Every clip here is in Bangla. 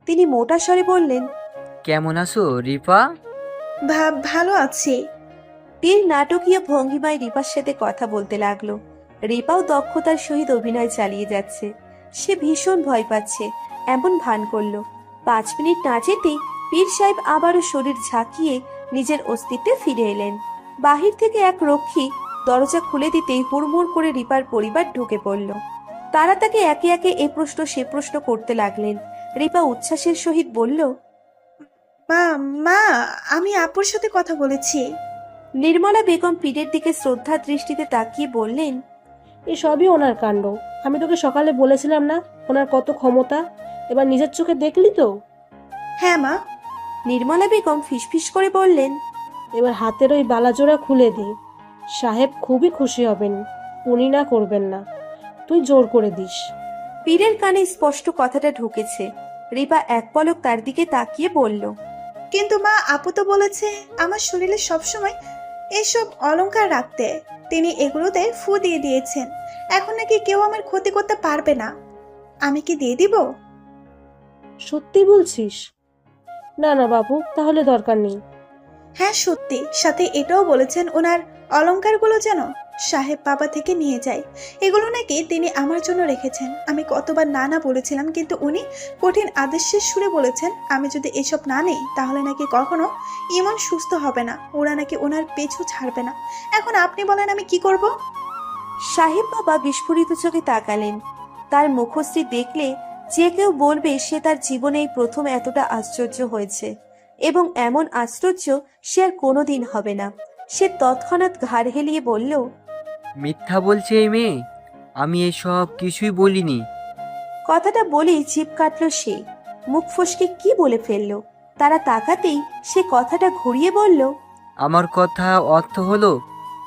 তিনি মোটা স্বরে বললেন, কেমন আছো রিপা? ভালো আছি। পীর নাটকীয় ভঙ্গিমায় রিপার সাথে কথা বলতে লাগলো। রিপাও দক্ষতার সহিত অভিনয় চালিয়ে যাচ্ছে। সে ভীষণ ভয় পাচ্ছে, এমন ভান করলো। 5 মিনিট না যেতেই পীর সাহেব আবারও শরীর ঝাঁকিয়ে নিজের অস্তিত্বে ফিরে এলেন। বাহির থেকে এক রক্ষী দরজা খুলে দিতেই হুড়মুড় করে রিপার পরিবার ঢুকে পড়ল। তারা তাকে একে একে এ প্রশ্ন সে প্রশ্ন করতে লাগলেন। রিপা উচ্ছ্বাসের সহিত বলল, মা মা আমি আপুর সাথে কথা বলেছি। নির্মলা বেগম পীরের দিকে শ্রদ্ধা দৃষ্টিতে তাকিয়ে বললেন, এসবই ওনার কাণ্ড। আমি তোকে সকালে বলেছিলাম না ওনার কত ক্ষমতা? এবার নিজের চোখে দেখলি তো। হ্যাঁ মা। নির্মলা বেগম ফিসফিস করে বললেন, এবার হাতের ওই বালাজোড়া খুলে দে। সাহেব খুবই খুশি হবেন, উনি না করবেন না। তুই জোর করে দিস। পীরের কানে স্পষ্ট কথাটা ঢুকেছে। রিপা এক পলক তার দিকে তাকিয়ে বলল, কিন্তু মা আপু তো বলেছে আমার শরীরে সবসময় এসব অলংকার রাখতে। তিনি এগুলোতে ফু দিয়ে দিয়েছেন। এখন নাকি কেউ আমার ক্ষতি করতে পারবে না। আমি কি দিয়ে দিব? সত্যি বলছিস? না না বাবু, তাহলে দরকার নেই। হ্যাঁ সত্যি, সাথে এটাও বলেছেন ওনার অলংকারগুলো যেন সাহেব বাবা থেকে নিয়ে যায়। এগুলো নাকি তিনি আমার জন্য রেখেছেন। আমি কতবার না না বলেছিলাম, কিন্তু উনি কঠিন আদেশের সুরে বলেছেন আমি যদি এসব না নেই তাহলে নাকি কখনো ইমন সুস্থ হবে না, ওরা নাকি ওনার পিছু ছাড়বে না। এখন আপনি বলেন আমি কি করব? সাহেব বাবা বিস্ফোরিত চোখে তাকালেন। তার মুখশ্রী দেখলে যে কেউ বলবে সে তার জীবনে এই প্রথম এতটা আশ্চর্য হয়েছে, এবং এমন আশ্চর্য সে আর কোনোদিন হবে না। সে তৎক্ষণাৎ ঘাড় হেলিয়ে বলল, মিথ্যা বলছে এই মেয়ে, আমি এসব কিছুই বলিনি। কথাটা বলেই জিভ কাটল সে। মুখ ফসকে কি বলে ফেলল। তারা তাকাতেই সে কথাটা ঘুরিয়ে বলল, আমার কথা অর্থ হলো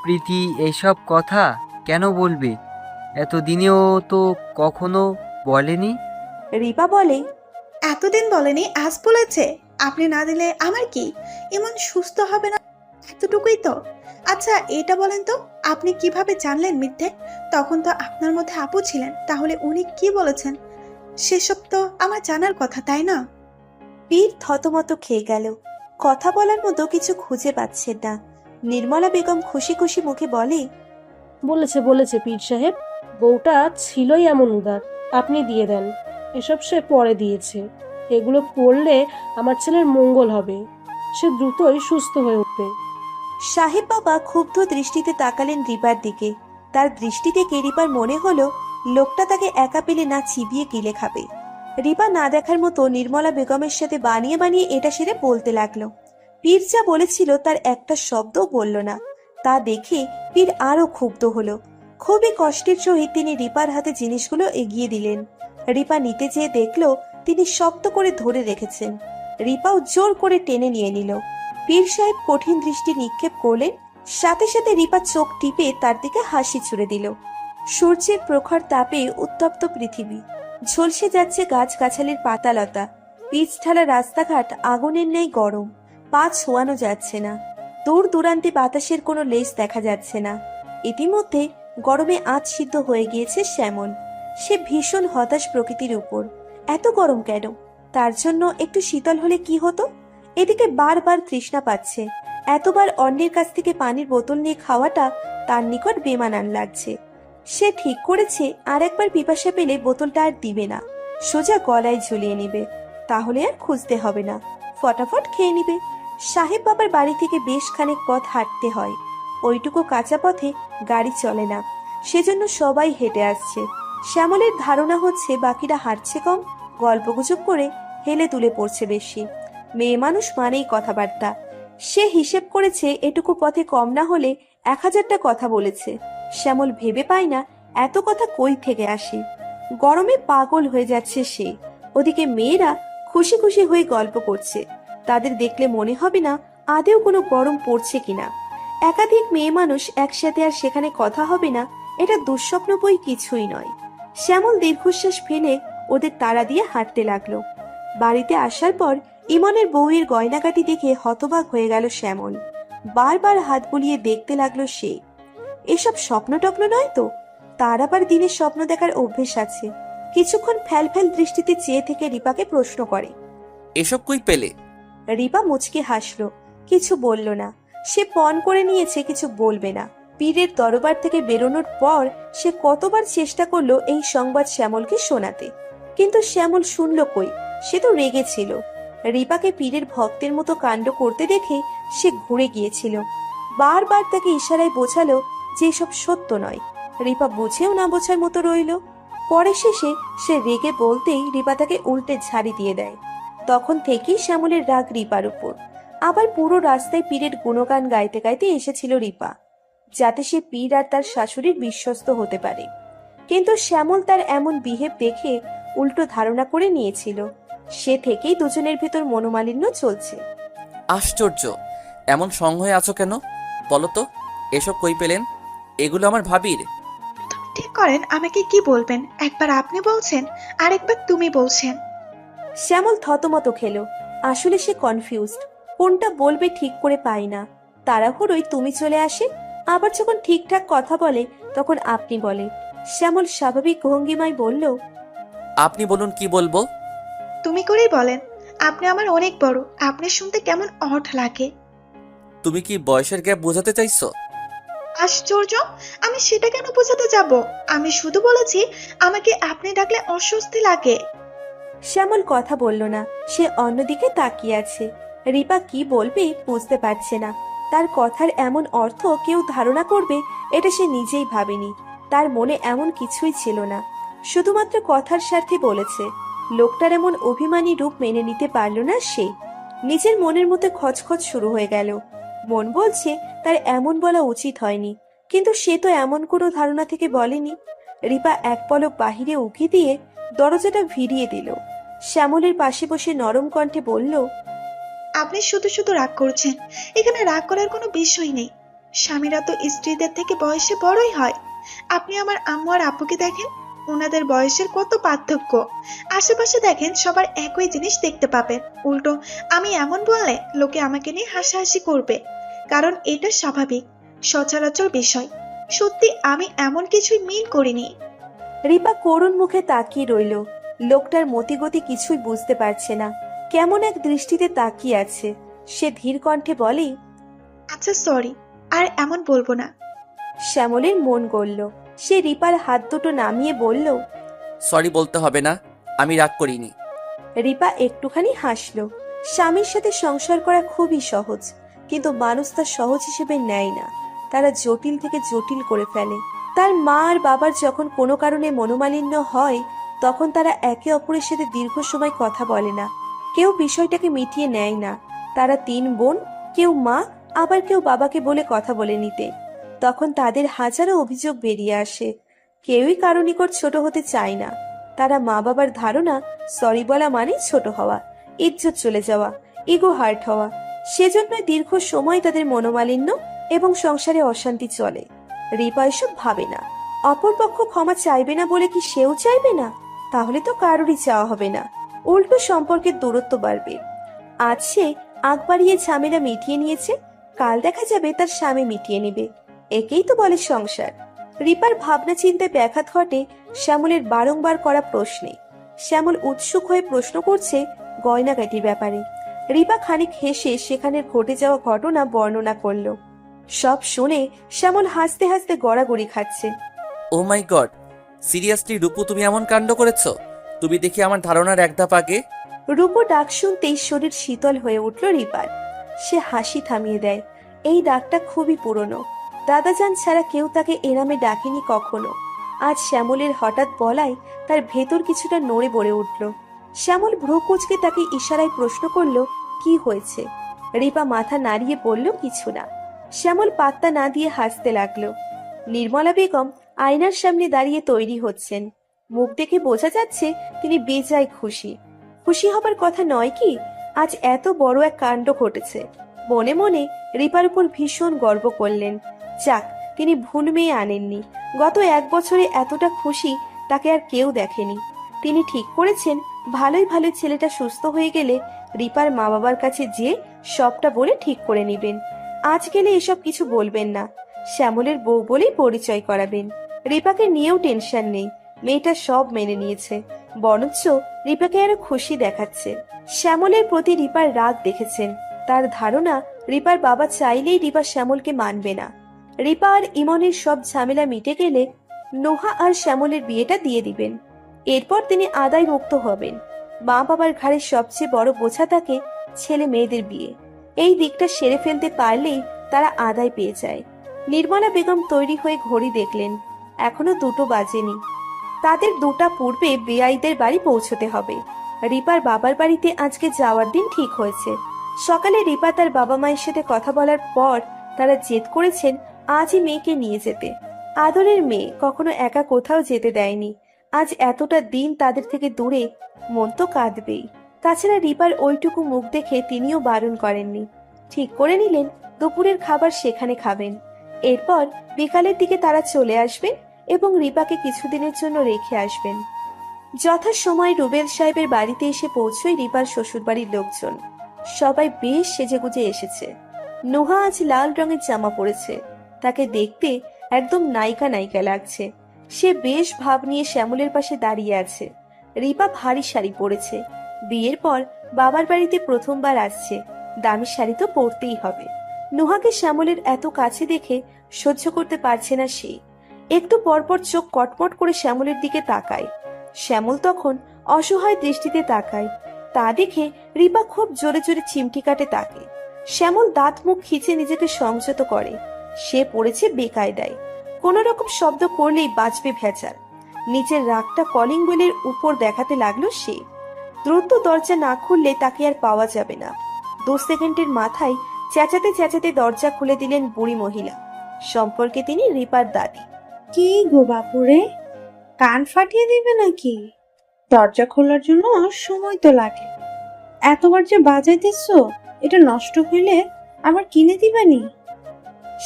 প্রীতি এসব কথা কেন বলবে? এতদিনেও তো কখনো বলেনি। রিপা বলে, এতদিন বলেনি, আজ বলেছে। আপনি না দিলে আমার কি? ইমন সুস্থ হবে না, এতটুকুই তো। আচ্ছা এটা বলেন তো, আপনি কিভাবে জানলেন মিথ্যে? তখন তো আপনার মধ্যে আপু ছিলেন, তাহলে উনি কি বলেছেন সেসব তো আমার জানার কথা, তাই না? পীর থতমত খেয়ে গেল। কথা বলার মতো কিছু খুঁজে পাচ্ছেন না। নির্মলা বেগম খুশি খুশি মুখে বলে, বলেছে বলেছে পীর সাহেব, বউটা ছিলই এমন উদার। আপনি দিয়ে দেন। এসব সে পরে দিয়েছে। এগুলো পড়লে আমার ছেলের মঙ্গল হবে। সে দ্রুতই সুস্থ হয়ে উঠবে। সাহেব বাবা ক্ষুব্ধ দৃষ্টিতে তাকালেন রিপার দিকে। তার দৃষ্টি থেকে রিপার মনে হলো লোকটা তাকে একা পেলে না চিবিয়ে গিলে খাবে। রিপা না দেখার মতো নির্মলা বেগমের সাথে বানিয়ে বানিয়ে এটা সেরে বলতে লাগলো। পীর যা বলেছিল তার একটা শব্দও বলল না। তা দেখে পীর আরো ক্ষুব্ধ হলো। খুবই কষ্টের সহিত তিনি রিপার হাতে জিনিসগুলো এগিয়ে দিলেন। রিপা নিতে যেয়ে দেখলো তিনি শক্ত করে ধরে রেখেছেন। রিপাও জোর করে টেনে নিয়ে নিল। পীর সাহেব কঠিন দৃষ্টি নিক্ষেপ করলেন। সাথে সাথে রিপা চোখ টিপে তার দিকে হাসি ছুড়ে দিল। সূর্যের প্রখর তাপে উত্তপ্ত পৃথিবী, ঝলসে যাচ্ছে গাছগাছালির পাতালতা। পিচ ঢালা রাস্তাঘাট আগুনের ন্যায় গরম। পা ছোঁয়ানো যাচ্ছে না। দূর দূরান্তে বাতাসের কোনো লেজ দেখা যাচ্ছে না। ইতিমধ্যে গরমে আঁচ সিদ্ধ হয়ে গিয়েছে শ্যামল। সে ভীষণ হতাশ প্রকৃতির উপর। এত গরম কেন? তার জন্য একটু শীতল হলে কি হতো? এদিকে বারবার তৃষ্ণা পাচ্ছে। এতবার অন্যের কাছ থেকে পানির বোতল নিয়ে খাওয়াটা তার নিকট বেমানান লাগছে। সে ঠিক করেছে আর একবার পিপাসা পেলে বোতলটা আর দিবে না, সোজা গলায় ঝুলিয়ে নিবে। তাহলে আর খুঁজতে হবে না, ফটাফট খেয়ে নিবে। সাহেব বাবার বাড়ি থেকে বেশ খানিক পথ হাঁটতে হয়। ওইটুকু কাঁচা পথে গাড়ি চলে না, সেজন্য সবাই হেঁটে আসছে। শ্যামলের ধারণা হচ্ছে বাকিরা হাঁটছে কম, গল্পগুজব করে হেলে তুলে পড়ছে বেশি। মেয়ে মানুষ মানেই কথাবার্তা। সে হিসেব করেছে এটুকু পথে কম না হলে 1000টা কথা বলেছে। শ্যামল ভেবে পায় না এত কথা কই থেকে আসে। গরমে পাগল হয়ে যাচ্ছে সে। ওদিকে মেয়েরা খুশি খুশি হয়ে গল্প করছে। তাদের দেখলে মনে হবে না আদেও কোনো গরম পড়ছে কিনা। একাধিক মেয়ে মানুষ একসাথে আর সেখানে কথা হবে না, এটা দুঃস্বপ্ন বই কিছুই নয়। শ্যামল দীর্ঘশ্বাস ফেলে ওদের তাড়া দিয়ে হাঁটতে লাগলো। বাড়িতে আসার পর ইমনের বউয়ের গয়নাগাটি দেখে হতবাক হয়ে গেল শ্যামল। বারবার হাত বুলিয়ে দেখতে লাগলো সে। এসব স্বপ্ন টপ্ন নয় তো? তার আবার দিনের স্বপ্ন দেখার অভ্যেস আছে। কিছুক্ষণ ফ্যাল ফ্যাল দৃষ্টিতে চেয়ে থেকে রিপাকে প্রশ্ন করে, এসব কই পেলে? রিপা মুচকি হাসলো, কিছু বলল না। সে পণ করে নিয়েছে কিছু বলবে না। পীরের দরবার থেকে বেরোনোর পর সে কতবার চেষ্টা করলো এই সংবাদ শ্যামলকে শোনাতে, কিন্তু শ্যামল শুনল কই। সে তো রেগেছিল। রিপাকে পীরের ভক্তের মতো কাণ্ড করতে দেখে সে ঘুরে গিয়েছিল। বারবার তাকে ইশারায় বোঝালো যে এসব সত্য নয়। রিপা বুঝেও না বোঝার মতো রইল। পরে শেষে সে রেগে বলতেই রিপা তাকে উল্টে ঝাড়ি দিয়ে দেয়। তখন থেকেই শ্যামলের রাগ রিপার উপর। আবার পুরো রাস্তায় পীরের গুণগান গাইতে গাইতে এসেছিল রিপা, যাতে সে পীর আর তার শাশুড়ির বিশ্বস্ত হতে পারে। কিন্তু শ্যামল তার এমন বিহেভ দেখে উল্টো ধারণা করে নিয়েছিল। সে থেকেই দুজনের ভেতর মনোমালিন্য চলছে। আশ্চর্য, এমন সং হয়ে আছো কেন? বলো তো, এসব কই পেলেন? এগুলো আমার ভাবির। ঠিক করেন আমাকে কি বলবেন। একবার আপনি বলছেন, আরেকবার তুমি বলছেন। শ্যামল থতমত খেলো। আসলে সে কনফিউজড, কোনটা বলবে ঠিক করে পায় না। তাড়াহুড়োই তুমি চলে আসে, আবার যখন ঠিকঠাক কথা বলে তখন আপনি বলে। শ্যামল স্বাভাবিক ভঙ্গিমায় বলল, আপনি বলুন, কি বলবো? তুমি করেই বলেন। আপনি আমার অনেক বড়, আপনি শুনতে কেমন অড লাগে। তুমি কি বয়সের গ্যাপ বোঝাতে চাইছো? আশ্চর্য, আমি সেটা কেন বোঝাতে যাব? আমি শুধু বলেছি আমাকে আপনি ডাকলে অস্বস্তি লাগে। শ্যামল কথা বলল না। সে অন্যদিকে তাকিয়ে আছে। রিপা কি বলবে বুঝতে পারছে না। তার কথার এমন অর্থ কেউ ধারণা করবে এটা সে নিজেই ভাবেনি। তার মনে এমন কিছুই ছিল না, শুধুমাত্র কথার স্বার্থে বলেছে। লোকটার এমন অভিমানী রূপ মেনে নিতে পারল না সে। নিজের মনের মধ্যে খচখচ শুরু হয়ে গেল। মন বলছে তার এমন বলা উচিত হয়নি, কিন্তু সে তো এমন কোনো ধারণা থেকে বলেনি। রিপা এক পলক বাহিরে উকি দিয়ে দরজাটা ভিড়িয়ে দিল। শ্যামলের পাশে বসে নরম কণ্ঠে বলল, আপনি শুধু শুধু রাগ করছেন। এখানে রাগ করার কোনো বিষয় নেই। স্বামীরা তো স্ত্রীদের থেকে বয়সে বড়ই হয়। আপনি আমার আম্মু আর আব্বুকে দেখেন, ওনাদের বয়সের কত পার্থক্য। আশেপাশে দেখেন, সবার একই জিনিস দেখতে পাবেন। উল্টো আমি এমন বললে লোকে আমাকে নিয়ে হাসাহাসি করবে, কারণ এটা স্বাভাবিক, সচরাচর বিষয়। সত্যি আমি এমন কিছুই মিন করিনি। রিপা করুণ মুখে তাকিয়ে রইল। লোকটার মতিগতি কিছুই বুঝতে পারছে না, কেমন এক দৃষ্টিতে তাকিয়ে আছে। সে ধীর কণ্ঠে বলে, আচ্ছা সরি, আর এমন বলবো না। শ্যামলের মন গলল। সে রিপার হাত দুটো নামিয়ে বলল, সরি বলতে হবে না, আমি রাগ করিনি। রিপা একটুখানি হাসলো। স্বামীর সাথে সংসার করা খুবই সহজ, কিন্তু মানুষ তা সহজ হিসেবে নেয় না। তারা জটিল থেকে জটিল করে ফেলে। তার মা আর বাবার যখন কোনো কারণে মনোমালিন্য হয়, তখন তারা একে অপরের সাথে দীর্ঘ সময় কথা বলে না। কেউ বিষয়টাকে মিটিয়ে নেয় না। তারা 3 বোন, কেউ মা, আবার কেউ বাবাকে বলে কথা বলে নিতে। তখন তাদের হাজারো অভিযোগ বেরিয়ে আসে। কেউই কারো নিকট ছোট হতে চায় না। তারা মা বাবার ধারণা সরি বলা মানে ছোট হওয়া, ইজ্জত চলে যাওয়া, ইগো হার্ট হওয়া। সেজন্য দীর্ঘ সময় তাদের মনোমালিন্য এবং সংসারে অশান্তি চলে। রিপা এসব ভাবে না। অপরপক্ষ ক্ষমা চাইবে না বলে কি সেও চাইবে না? তাহলে তো কারোরই চাওয়া হবে না, উল্টো সম্পর্কের দূরত্ব বাড়বে। আজ সে আগ বাড়িয়ে ঝামেলা মিটিয়ে নিয়েছে, কাল দেখা যাবে তার স্বামী মিটিয়ে নেবে। একেই তো বলে সংসার। রিপার ভাবনা চিন্তায় ব্যাঘাত ঘটে শ্যামলের বারংবার করা প্রশ্নে। শ্যামল উৎসুক হয়ে প্রশ্ন করছে গয়নাগাটির ব্যাপারে। রিপা খানিক হেসে সেখানে ঘটে যাওয়া ঘটনা বর্ণনা করল। সব শুনে শ্যামল হাসতে হাসতে গড়াগড়ি খাচ্ছে। ও মাই গড, সিরিয়াসলি রূপু, তুমি এমন কাণ্ড করেছো? তুমি দেখি আমার ধারণার এক ধাপ আগে। রূপো ডাক শুনতেই শরীর শীতল হয়ে উঠল রিপার। সে হাসি থামিয়ে দেয়। এই ডাকটা খুবই পুরনো। দাদাজান ছাড়া কেউ তাকে এ নামে ডাকেনি কখনো। আজ শ্যামলের হঠাৎ বলায় তার ভেতর কিছুটা নড়ে বড়ে উঠল। শ্যামল ভ্রু কুঁচকে তাকে ইশারায় প্রশ্ন করল, কি হয়েছে? রিপা মাথা নাড়িয়ে বলল, কিছু না। শ্যামল পাত্তা না দিয়ে হাসতে লাগলো। নির্মলা বেগম আয়নার সামনে দাঁড়িয়ে তৈরি হচ্ছেন। মুখ দেখে বোঝা যাচ্ছে তিনি বেজায় খুশি। খুশি হবার কথা নয় কি? আজ এত বড় এক কাণ্ড ঘটেছে। মনে মনে রিপার উপর ভীষণ গর্ব করলেন। যাক, তিনি ভুল মেয়ে আনেননি। গত 1 বছরে এতটা খুশি তাকে আর কেউ দেখেনি। তিনি ঠিক করেছেন ভালোই ভালোই ছেলেটা সুস্থ হয়ে গেলে রিপার মা বাবার কাছে যেয়ে সবটা বলে ঠিক করে নেবেন। আজ গেলে এসব কিছু বলবেন না, শ্যামলের বউ বলেই পরিচয় করাবেন। রিপাকে নিয়েও টেনশন নেই, মেয়েটা সব মেনে নিয়েছে। বরঞ্চ রিপাকে আরো খুশি দেখাচ্ছে। শ্যামলের প্রতি রিপার রাগ দেখেছেন। তার ধারণা রিপার বাবা চাইলেই রিপা শ্যামলকে মানবে না। রিপা আর ইমনের সব ঝামেলা মিটে গেলে নোহা আর শ্যামলের বিয়েটা দিয়ে দিবেন। এরপর তিনি আদায় মুক্ত হবেন। মা বাবার ঘাড়ে সবচেয়ে বড় বোঝা থাকে ছেলে মেয়েদের বিয়ে। এই দিকটা সেরে ফেলতে পারলেই তারা আদায় পেয়ে যায়। নির্মলা বেগম তৈরি হয়ে ঘড়ি দেখলেন, এখনো 2টো বাজেনি। তাদের 2টা পূর্বে বেআইদের বাড়ি পৌঁছতে হবে। রিপার বাবার বাড়িতে আজকে যাওয়ার দিন ঠিক হয়েছে। সকালে রিপা তার বাবা মায়ের সাথে কথা বলার পর তারা জেদ করেছেন আজই মেয়েকে নিয়ে যেতে। আদরের মেয়ে কখনো একা কোথাও যেতে দেয়নি। আজ এতটা দিন তাদের থেকে দূরে, মন তো কাঁদবেই। তাছাড়া রিপার ওইটুকু মুখ দেখে তিনিও বারণ করেননি। ঠিক করে নিলেন দুপুরের খাবার সেখানে খাবেন। এরপর বিকালের দিকে তারা চলে আসবেন এবং রিপাকে কিছুদিনের জন্য রেখে আসবেন। যথাসময় রুবেল সাহেবের বাড়িতে এসে পৌঁছয় রিপার শ্বশুরবাড়ির লোকজন। সবাই বেশ সেজেগুজে এসেছে। নোহা আজ লাল রঙের জামা পরেছে। তাকে দেখতে একদম নায়িকা নায়িকা লাগছে। সে বেশ ভাব নিয়ে শ্যামলের পাশে দাঁড়িয়ে আছে। রিপা ভারী শাড়ি পরেছে। বিয়ের পর বাবার বাড়িতে প্রথমবার আসছে, দামি শাড়ি তো পরতেই হবে। নোহাকে শ্যামলের এত কাছে দেখে সহ্য করতে পারছে না সে। একটু পরপর চোখ কটমট করে শ্যামলের দিকে তাকায়। শ্যামল তখন অসহায় দৃষ্টিতে তাকায়। তা দেখে রিপা খুব জোরে জোরে চিমটি কাটে তাকে। শ্যামল দাঁত মুখ খিচে নিজেকে সংযত করে। সে পড়েছে বেকায়দায়। কোন রকম শব্দ করলেই বাজবে ভেজাল। নিচের রাগটা কলিং বেলের উপর দেখাতে লাগলো সে। দ্রুত দরজা না খুললে তাকে আর পাওয়া যাবে না। 2 সেকেন্ডের মাথায় চেঁচাতে চেঁচাতে দরজা খুলে দিলেন বুড়ি মহিলা। সম্পর্কে তিনি রিপার দাদি। কি গো বাপুরে, কান ফাটিয়ে দিবে নাকি? দরজা খোলার জন্য সময় তো লাগে। এতবার যে বাজাইতেছো, এটা নষ্ট হইলে আবার কিনে দিবানি?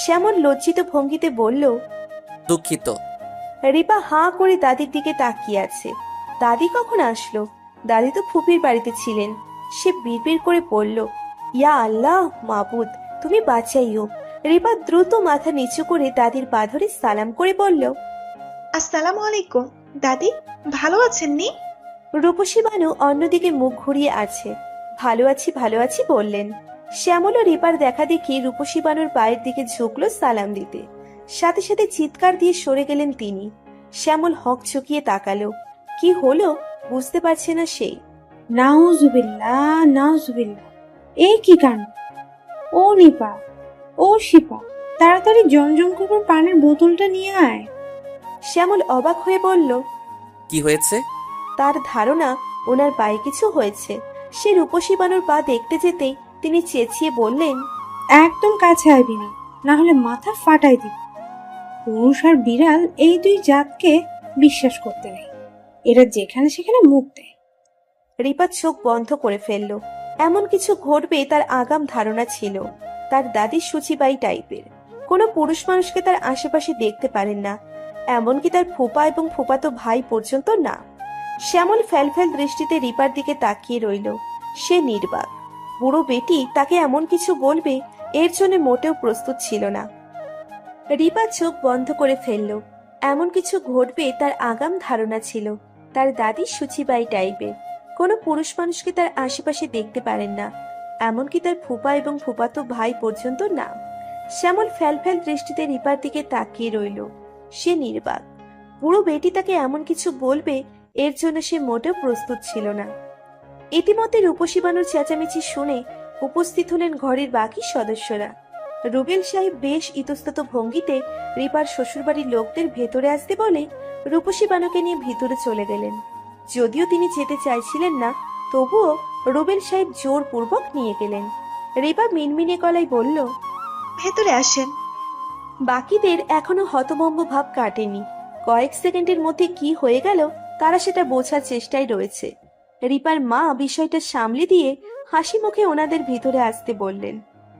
শ্যামল লজ্জিত ভঙ্গিতে বলল। দুঃখিত। রিপা হাঁ করে দাদির দিকে তাকিয়ে আছে। দাদি কখন আসলো? দাদি তো ফুপির বাড়িতে ছিলেন। সে বিড়বিড় করে বলল, ইয়া আল্লাহ মাবুদ, তুমি বাঁচাইও। রিপা দ্রুত মাথা নিচু করে দাদির পা ধরে সালাম করে বলল, আসসালামু আলাইকুম দাদি, ভালো আছেন নি? রূপসী বানু অন্যদিকে মুখ ঘুরিয়ে আছে। ভালো আছি ভালো আছি বললেন। শ্যামল ও রিপার দেখা দেখি রূপসী বানুর পায়ের দিকে ঝুঁকলো সালাম দিতে। সাথে সাথে চিৎকার দিয়ে সরে গেলেন তিনি। শ্যামল হক চকিয়ে তাকালো। কি হলো বুঝতে পারছে না সে। নাউজুবিল্লাহ নাউজুবিল্লাহ, এই কি কাণ্ড! ও রিপা, ও শিপা, তাড়াতাড়ি জমজম করে পানির বোতলটা নিয়ে আয়। শ্যামল অবাক হয়ে বলল। কি হয়েছে? তার ধারণা ওনার পায়ে কিছু হয়েছে। সে রূপসী বানুর পা দেখতে যেতেই তিনি চেঁচিয়ে বললেন, একদম কাছে আইবি না, না হলে মাথা ফাটাই দিবি। পুরুষ আর বিড়াল এই 2 জাতকে বিশ্বাস করতে নেই। এরা যেখানে সেখানে মুখ দেয়। রিপা চোখ বন্ধ করে ফেলল। এমন কিছু ঘটবে তার আগাম ধারণা ছিল। তার দাদি সুচিবাই টাইপের। কোনো পুরুষ মানুষকে তার আশেপাশে দেখতে পারেন না, এমনকি তার ফুপা এবং ফুপাতো ভাই পর্যন্ত না। শ্যামল ফ্যালফ্যাল দৃষ্টিতে রিপার দিকে তাকিয়ে রইল। সে নির্বাক। বুড়ো বেটি তাকে এমন কিছু বলবে এর জন্য মোটেও প্রস্তুত ছিল না। রিপা চোখ বন্ধ করে ফেলল। এমন কিছু ঘটবে তার আগাম ধারণা ছিল। তার দাদি সুচিবাই টাইপের। কোনো পুরুষ মানুষকে তার আশেপাশে দেখতে পারেন না, এমনকি তার ফুপা এবং ফুপাতো ভাই পর্যন্ত না। শ্যামল ফ্যালফ্যাল দৃষ্টিতে রিপার দিকে তাকিয়ে রইল। সে নির্বাক। বুড়ো বেটি তাকে এমন কিছু বলবে এর জন্য সে মোটেও প্রস্তুত ছিল না। ইতিমধ্যে রূপসী বানুর চেঁচামেচি শুনে উপস্থিত হলেন ঘরের বাকি সদস্যরা। রুবেল সাহেব বেশ ইতস্তত ভঙ্গিতে রিপার শ্বশুরবাড়ির লোকদের ভেতরে আসতে বলে রূপসী বানুকে নিয়ে ভিতরে চলে গেলেন। যদিও তিনি যেতে চাইছিলেন না, তবুও রুবেল সাহেব জোরপূর্বক নিয়ে গেলেন। রিপা মিনমিনে গলায় বলল, ভেতরে আসেন। বাকিদের এখনো হতভম্ব ভাব কাটেনি। কয়েক সেকেন্ডের মধ্যে কি হয়ে গেল তারা সেটা বোঝার চেষ্টায় রয়েছে। রিপার মা বিষয়টা সামলে দিয়ে হাসি মুখে ওনাদের ভিতরে আসতে বললেন।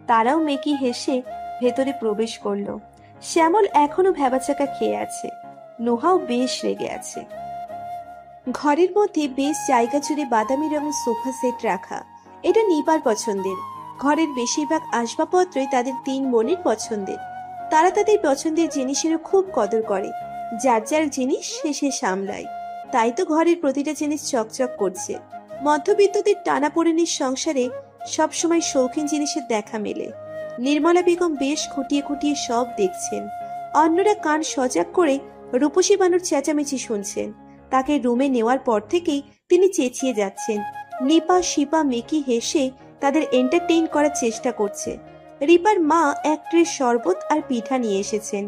তারাও মেকি হেসে ভেতরে প্রবেশ করলো। শ্যামল এখনো ভ্যাবাচাকা খেয়ে আছে। নোহাও বেশ রেগে আছে। ঘরের মধ্যে বেশ জায়গা জুড়ে বাদামি রঙের সোফা সেট রাখা। এটা নিপার পছন্দের। ঘরের বেশিরভাগ আসবাবপত্রই তাদের 3 বোনের পছন্দের। তারা তাদের পছন্দের জিনিসেরও খুব কদর করে। যার যার জিনিস সে সামলায়। তাই তো ঘরের প্রতিটা জিনিস চকচক করছে। মধ্যবিত্তদের টানাপোড়েনের সংসারে সবসময় শৌখিন জিনিসের দেখা মেলে। নির্মলা বেগম বেশ খুঁটিয়ে খুঁটিয়ে সব দেখছেন। অন্যরা কান সজাগ করে রূপসী বানুর চেঁচামেচি শুনছেন। তাকে রুমে নেওয়ার পর থেকেই তিনি চেঁচিয়ে যাচ্ছেন। নিপা, শিপা, মেকি হেসে তাদের এন্টারটেইন করার চেষ্টা করছে। রিপার মা এক ট্রে শরবত আর পিঠা নিয়ে এসেছেন।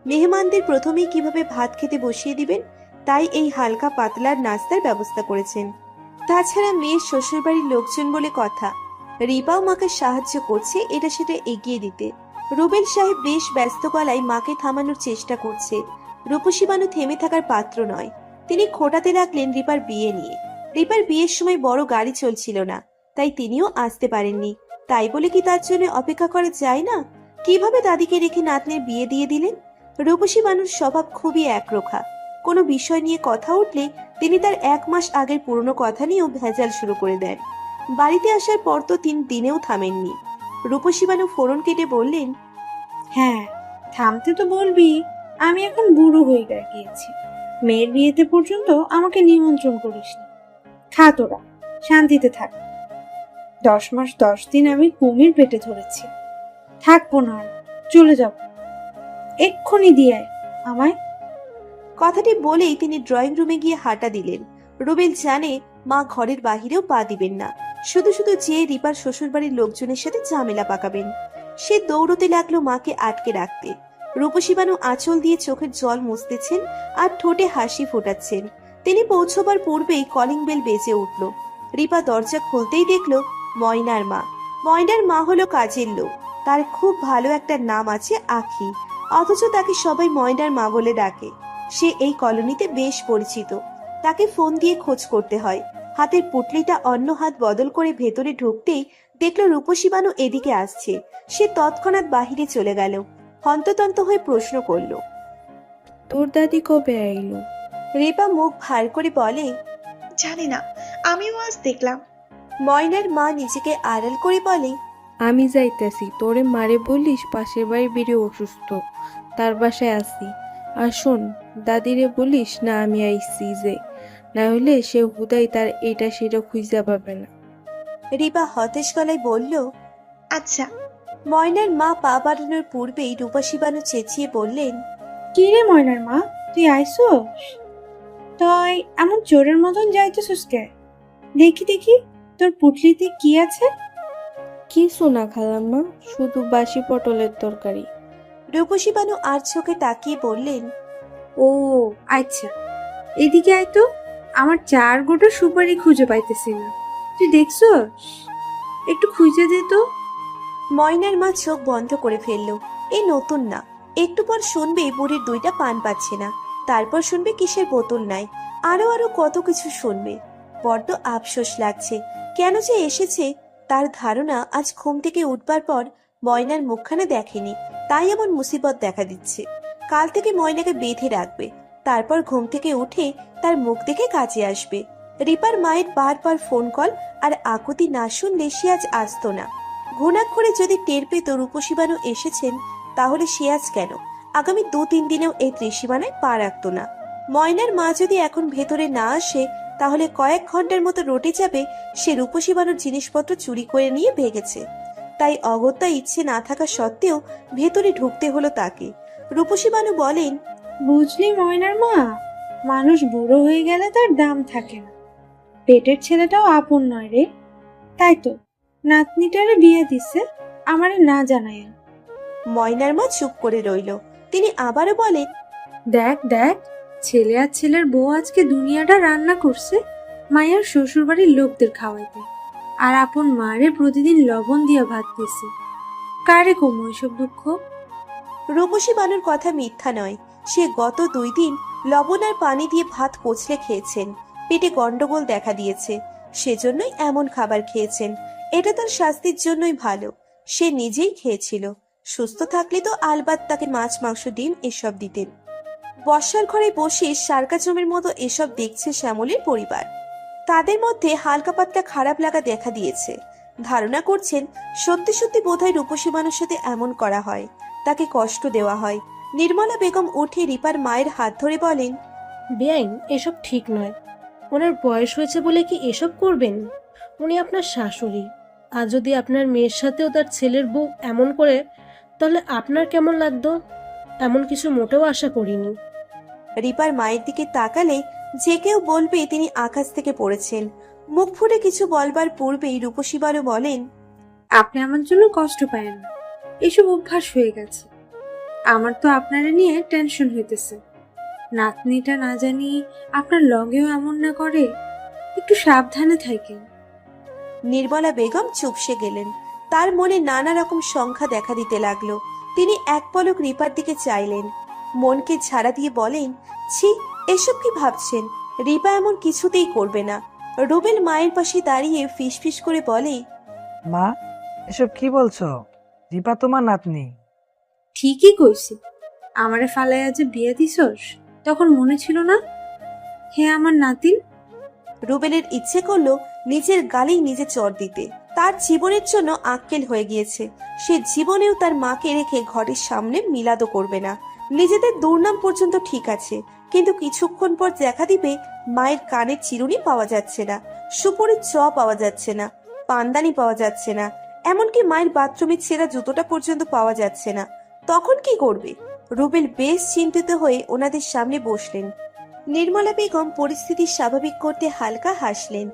মেহমানদের প্রথমেই কিভাবে ভাত খেতে বসিয়ে দিবেন, তাই এই হালকা পাতলার নাস্তার ব্যবস্থা করেছেন। তাছাড়া মেয়ের শ্বশুরবাড়ির লোকজন বলে কথা, রিপাও মাকে সাহায্য করছে এটা সেটা এগিয়ে দিতে। রুবেল সাহেব বেশ ব্যস্ত গলায় মাকে থামানোর চেষ্টা করছে। রূপসী বানু থেমে থাকার পাত্র নয়। তিনি খোঁটাতে লাগলেন রিপার বিয়ে নিয়ে। রিপার বিয়ের সময় বড় গাড়ি চলছিল না, তাই তিনিও আসতে পারেননি। তাই বলে কি তার জন্য অপেক্ষা করা যায় না? কিভাবে দাদিকে রেখে নাতনির বিয়ে দিয়ে দিলেন? রূপসী বানুর স্বভাব খুবই একরোখা। কোনো বিষয় নিয়ে কথা উঠলে তিনি তার 1 মাস আগের পুরনো কথা নিয়েও ভেজাল শুরু করে দেন। বাড়িতে আসার পর তো 3 দিনেও থামেননি। রূপসী বানু ফোরন কেটে বললেন, হ্যাঁ, থামতে তো বলবি। আমি এখন বুড়ো হয়ে গিয়েছি। মেয়ের বিয়েতে পর্যন্ত আমাকে নিমন্ত্রণ করিস না। খা তোরা, শান্তিতে থাক। 10 মাস 10 দিন আমি কুমির পেটে ধরেছি। থাকবো না আর, চলে যাব। এক্ষুনি দিয়ে আয় আমায়। কথাটি বলেই তিনি ড্রয়িং রুমে গিয়ে হাঁটা দিলেন। রুবেল জানে মা ঘরের বাহিরেও পা দিবেন না, শুধু শুধু যেয়ে রিপার শ্বশুরবাড়ির লোকজনের সাথে ঝামেলা পাকাবেন। সে দৌড়তে লাগলো মাকে আটকে রাখতে। রূপসী বানু আঁচল দিয়ে চোখের জল মুছতেছেন আর ঠোঁটে হাসি ফোটাচ্ছেন। তিনি পৌঁছবার পূর্বেই কলিং বেল বেজে উঠল। রিপা দরজা খুলতেই দেখলো ময়নার মা। ময়নার মা হলো কাজের লোক। তার খুব ভালো একটা নাম আছে, আখি, অথচ তাকে সবাই ময়নার মা বলে ডাকে। সে এই কলোনিতে বেশ পরিচিত। তাকে ফোন দিয়ে খোঁজ করতে হয়। হাতের পুটলিটা অন্য হাত বদল করে ভেতরে ঢুকতেই দেখলো রূপসী বানু এদিকে আসছে। সে তৎক্ষণাৎ বাহিরে চলে গেল। হন্ততন্ত হয়ে প্রশ্ন করলো, তোর দাদি কবে আইলো? রেপা মুখ ভার করে বলে, জানি না, আমিও আজ দেখলাম। ময়নার মা নিজেকে আড়াল করে বলে, আমি যাইতাছি, তোরে মারে বলিস পাশের বাড়ি বেরিয়ে অসুস্থ, তার বাসায় আসি। আর শোন, দাদিরে বলিস না আমি আইসি, যে না হলে সে হুদাই তার এটা সেটা খুঁজা পাবে না। রিপা হতাশ গলায় বলল, আচ্ছা। ময়নার মা পা বাড়ানোর পূর্বেই রূপসী বানু চেঁচিয়ে বললেন, কি রে ময়নার মা, তুই আইসোস? তুই এমন চোরের মতন যাইতেছিস কে? দেখি দেখি তোর পুটলিতে কি আছে। কিছু না খালাম্মা, শুধু বাসি পটলের তরকারি। রূপসী বানু আর চোখে তাকিয়ে বললেন, ও আচ্ছা, এদিকে আয় তো। আমার 4 গোটা সুপারি খুঁজে পাইতেছি না, তুই দেখছস? একটু খুঁজে দে তো। ময়নার মা চোখ বন্ধ করে ফেলল। এ নতুন না, একটু পর শুনবে বুড়ির 2টা পান পাচ্ছে না, তারপর শুনবে কিসের বোতল নাই, আরো আরো কত কিছু শুনবে। বড্ড আফসোস লাগছে। কেন যে এসেছে, তার ধারণা আজ ঘুম থেকে উঠবার পর ময়নার মুখখানে দেখেনি, তাই এমন মুসিবত দেখা দিচ্ছে। কাল থেকে ময়নাকে বেঁধে রাখবে, তারপর ঘুম থেকে উঠে তার মুখ দেখে কাজে আসবে। রিপার মায়ের বারবার ফোন কল আর আকুতি না শুনলে সে আজ আসতো না। ঘুণাক্ষরে যদি টের পেত রূপসী বানু এসেছেন, তাহলে সে আজ কেন আগামী 2-3 দিনেও এই ত্রিসীমানায় পা রাখতো না। ময়নার মা যদি এখন ভেতরে না আসে, তাহলে কয়েক ঘন্টার মতো রটে যাবে সে রূপসী বানুর জিনিসপত্র চুরি করে নিয়ে ভেগেছে। তাই অগত্যা ইচ্ছে না থাকা সত্ত্বেও ভেতরে ঢুকতে হলো তাকে। রূপসী বানু বলেন, বুঝলি ময়নার মা, মানুষ বুড়ো হয়ে গেলে তার দাম থাকে না। পেটের ছেলেটাও আপন নয় রে। তাই তো নাতনিটারে বিয়ে দিছে আমারে না জানায়। ময়নার মা চুপ করে রইল। তিনি আবারও বলেন, দেখ দেখ, ছেলে আর ছেলের বউ আজকে দুনিয়াটা রান্না করছে মায়ের শ্বশুর বাড়ির লোকদের খাওয়াইতে, আর আপন মারে প্রতিদিন লবণ দিয়া ভাত দিছে। কারে কম ওইসব দুঃখ? রূপসী বানুর কথা মিথ্যা নয়। সে গত 2 দিন লবণ আর পানি দিয়ে ভাত কচলে খেয়েছেন। পেটে গন্ডগোল দেখা দিয়েছে, সেজন্যই এমন খাবার খেয়েছেন। এটা তার স্বাস্থ্যের জন্যই ভালো। সে নিজেই খেয়েছিল। সুস্থ থাকলে তো আলবাত তাকে মাছ, মাংস, ডিম এসব দিতেন। বর্ষার ঘরে বসে সার্কাজমের মতো এসব দেখছে শ্যামলের পরিবার। তাদের মধ্যে হালকা পাতলা খারাপ লাগা দেখা দিয়েছে। ধারণা করছেন সত্যি সত্যি বোধহয় রূপসী বানুর সাথে এমন করা হয়, তাকে কষ্ট দেওয়া হয়। নির্মলা বেগম উঠে রিপার মায়ের হাত ধরে বলেন, বেআইন, এসব ঠিক নয়। ওনার বয়স হয়েছে বলে কি এসব করবেন? উনি আপনার শাশুড়ি। আর যদি আপনার মেয়ের সাথেও তার ছেলের বউ এমন করে, তাহলে আপনার কেমন লাগতো? এমন কিছু মোটেও আশা করিনি। রিপার মায়ের দিকে তাকালে যে কেউ বলবে তিনি আকাশ থেকে পড়েছেন। মুখ ফুটে কিছু বলবার পূর্বেই রূপসী বানু বলেন, আপনি আমার জন্য কষ্ট পায়েন না, এসব অভ্যাস হয়ে গেছে। আমার তো আপনারা নিয়ে টেনশন হইতেছে। নাতনিটা না জানি আপনার লগেও এমন না করে, একটু সাবধানে থাকেন। নির্মলা বেগম চুপসে গেলেন। তার মনে নানা রকম সংখ্যা দেখা দিতে লাগলো। তিনি এক পলক রিপার দিকে চাইলেন, মনকে ঝাড়া দিয়ে বলেন, ছি, এসব কি ভাবছেন? রিপা এমন কিছুতেই করবে না। রুবেল মায়ের পাশে দাঁড়িয়ে ফিসফিস করে বলে, মা, এসব কি বলছো? দীপা তোমার নাতনি। ঠিকই কইছি, আমারে ফালাইয়া যে বিয়ে দিছস, তখন মনে ছিল না হে আমার নাতিন? রুবেলের ইচ্ছে করলো নিজের গালেই নিজে চর দিতে। তার জীবনের জন্য আক্কেল হয়ে গিয়েছে। সে জীবনেও তার মাকে রেখে ঘরের সামনে মিলাদও করবে না। নিজেদের দুর্নাম পর্যন্ত ঠিক আছে, কিন্তু কিছুক্ষণ পর দেখা দিবে মায়ের কানের চিরুনি পাওয়া যাচ্ছে না, সুপরির চ পাওয়া যাচ্ছে না, পান্দানি পাওয়া যাচ্ছে না, এমনকি মায়ের বাথরুমের ছেঁড়া জুতোটা পর্যন্ত পাওয়া যাচ্ছে না। তখন কি করবে? রুবেল বেশ চিন্তিত হয়ে ওনাদের সামনে বসলেন। নির্মলা বেগম পরিস্থিতি স্বাভাবিক করতে হালকা হাসলেন।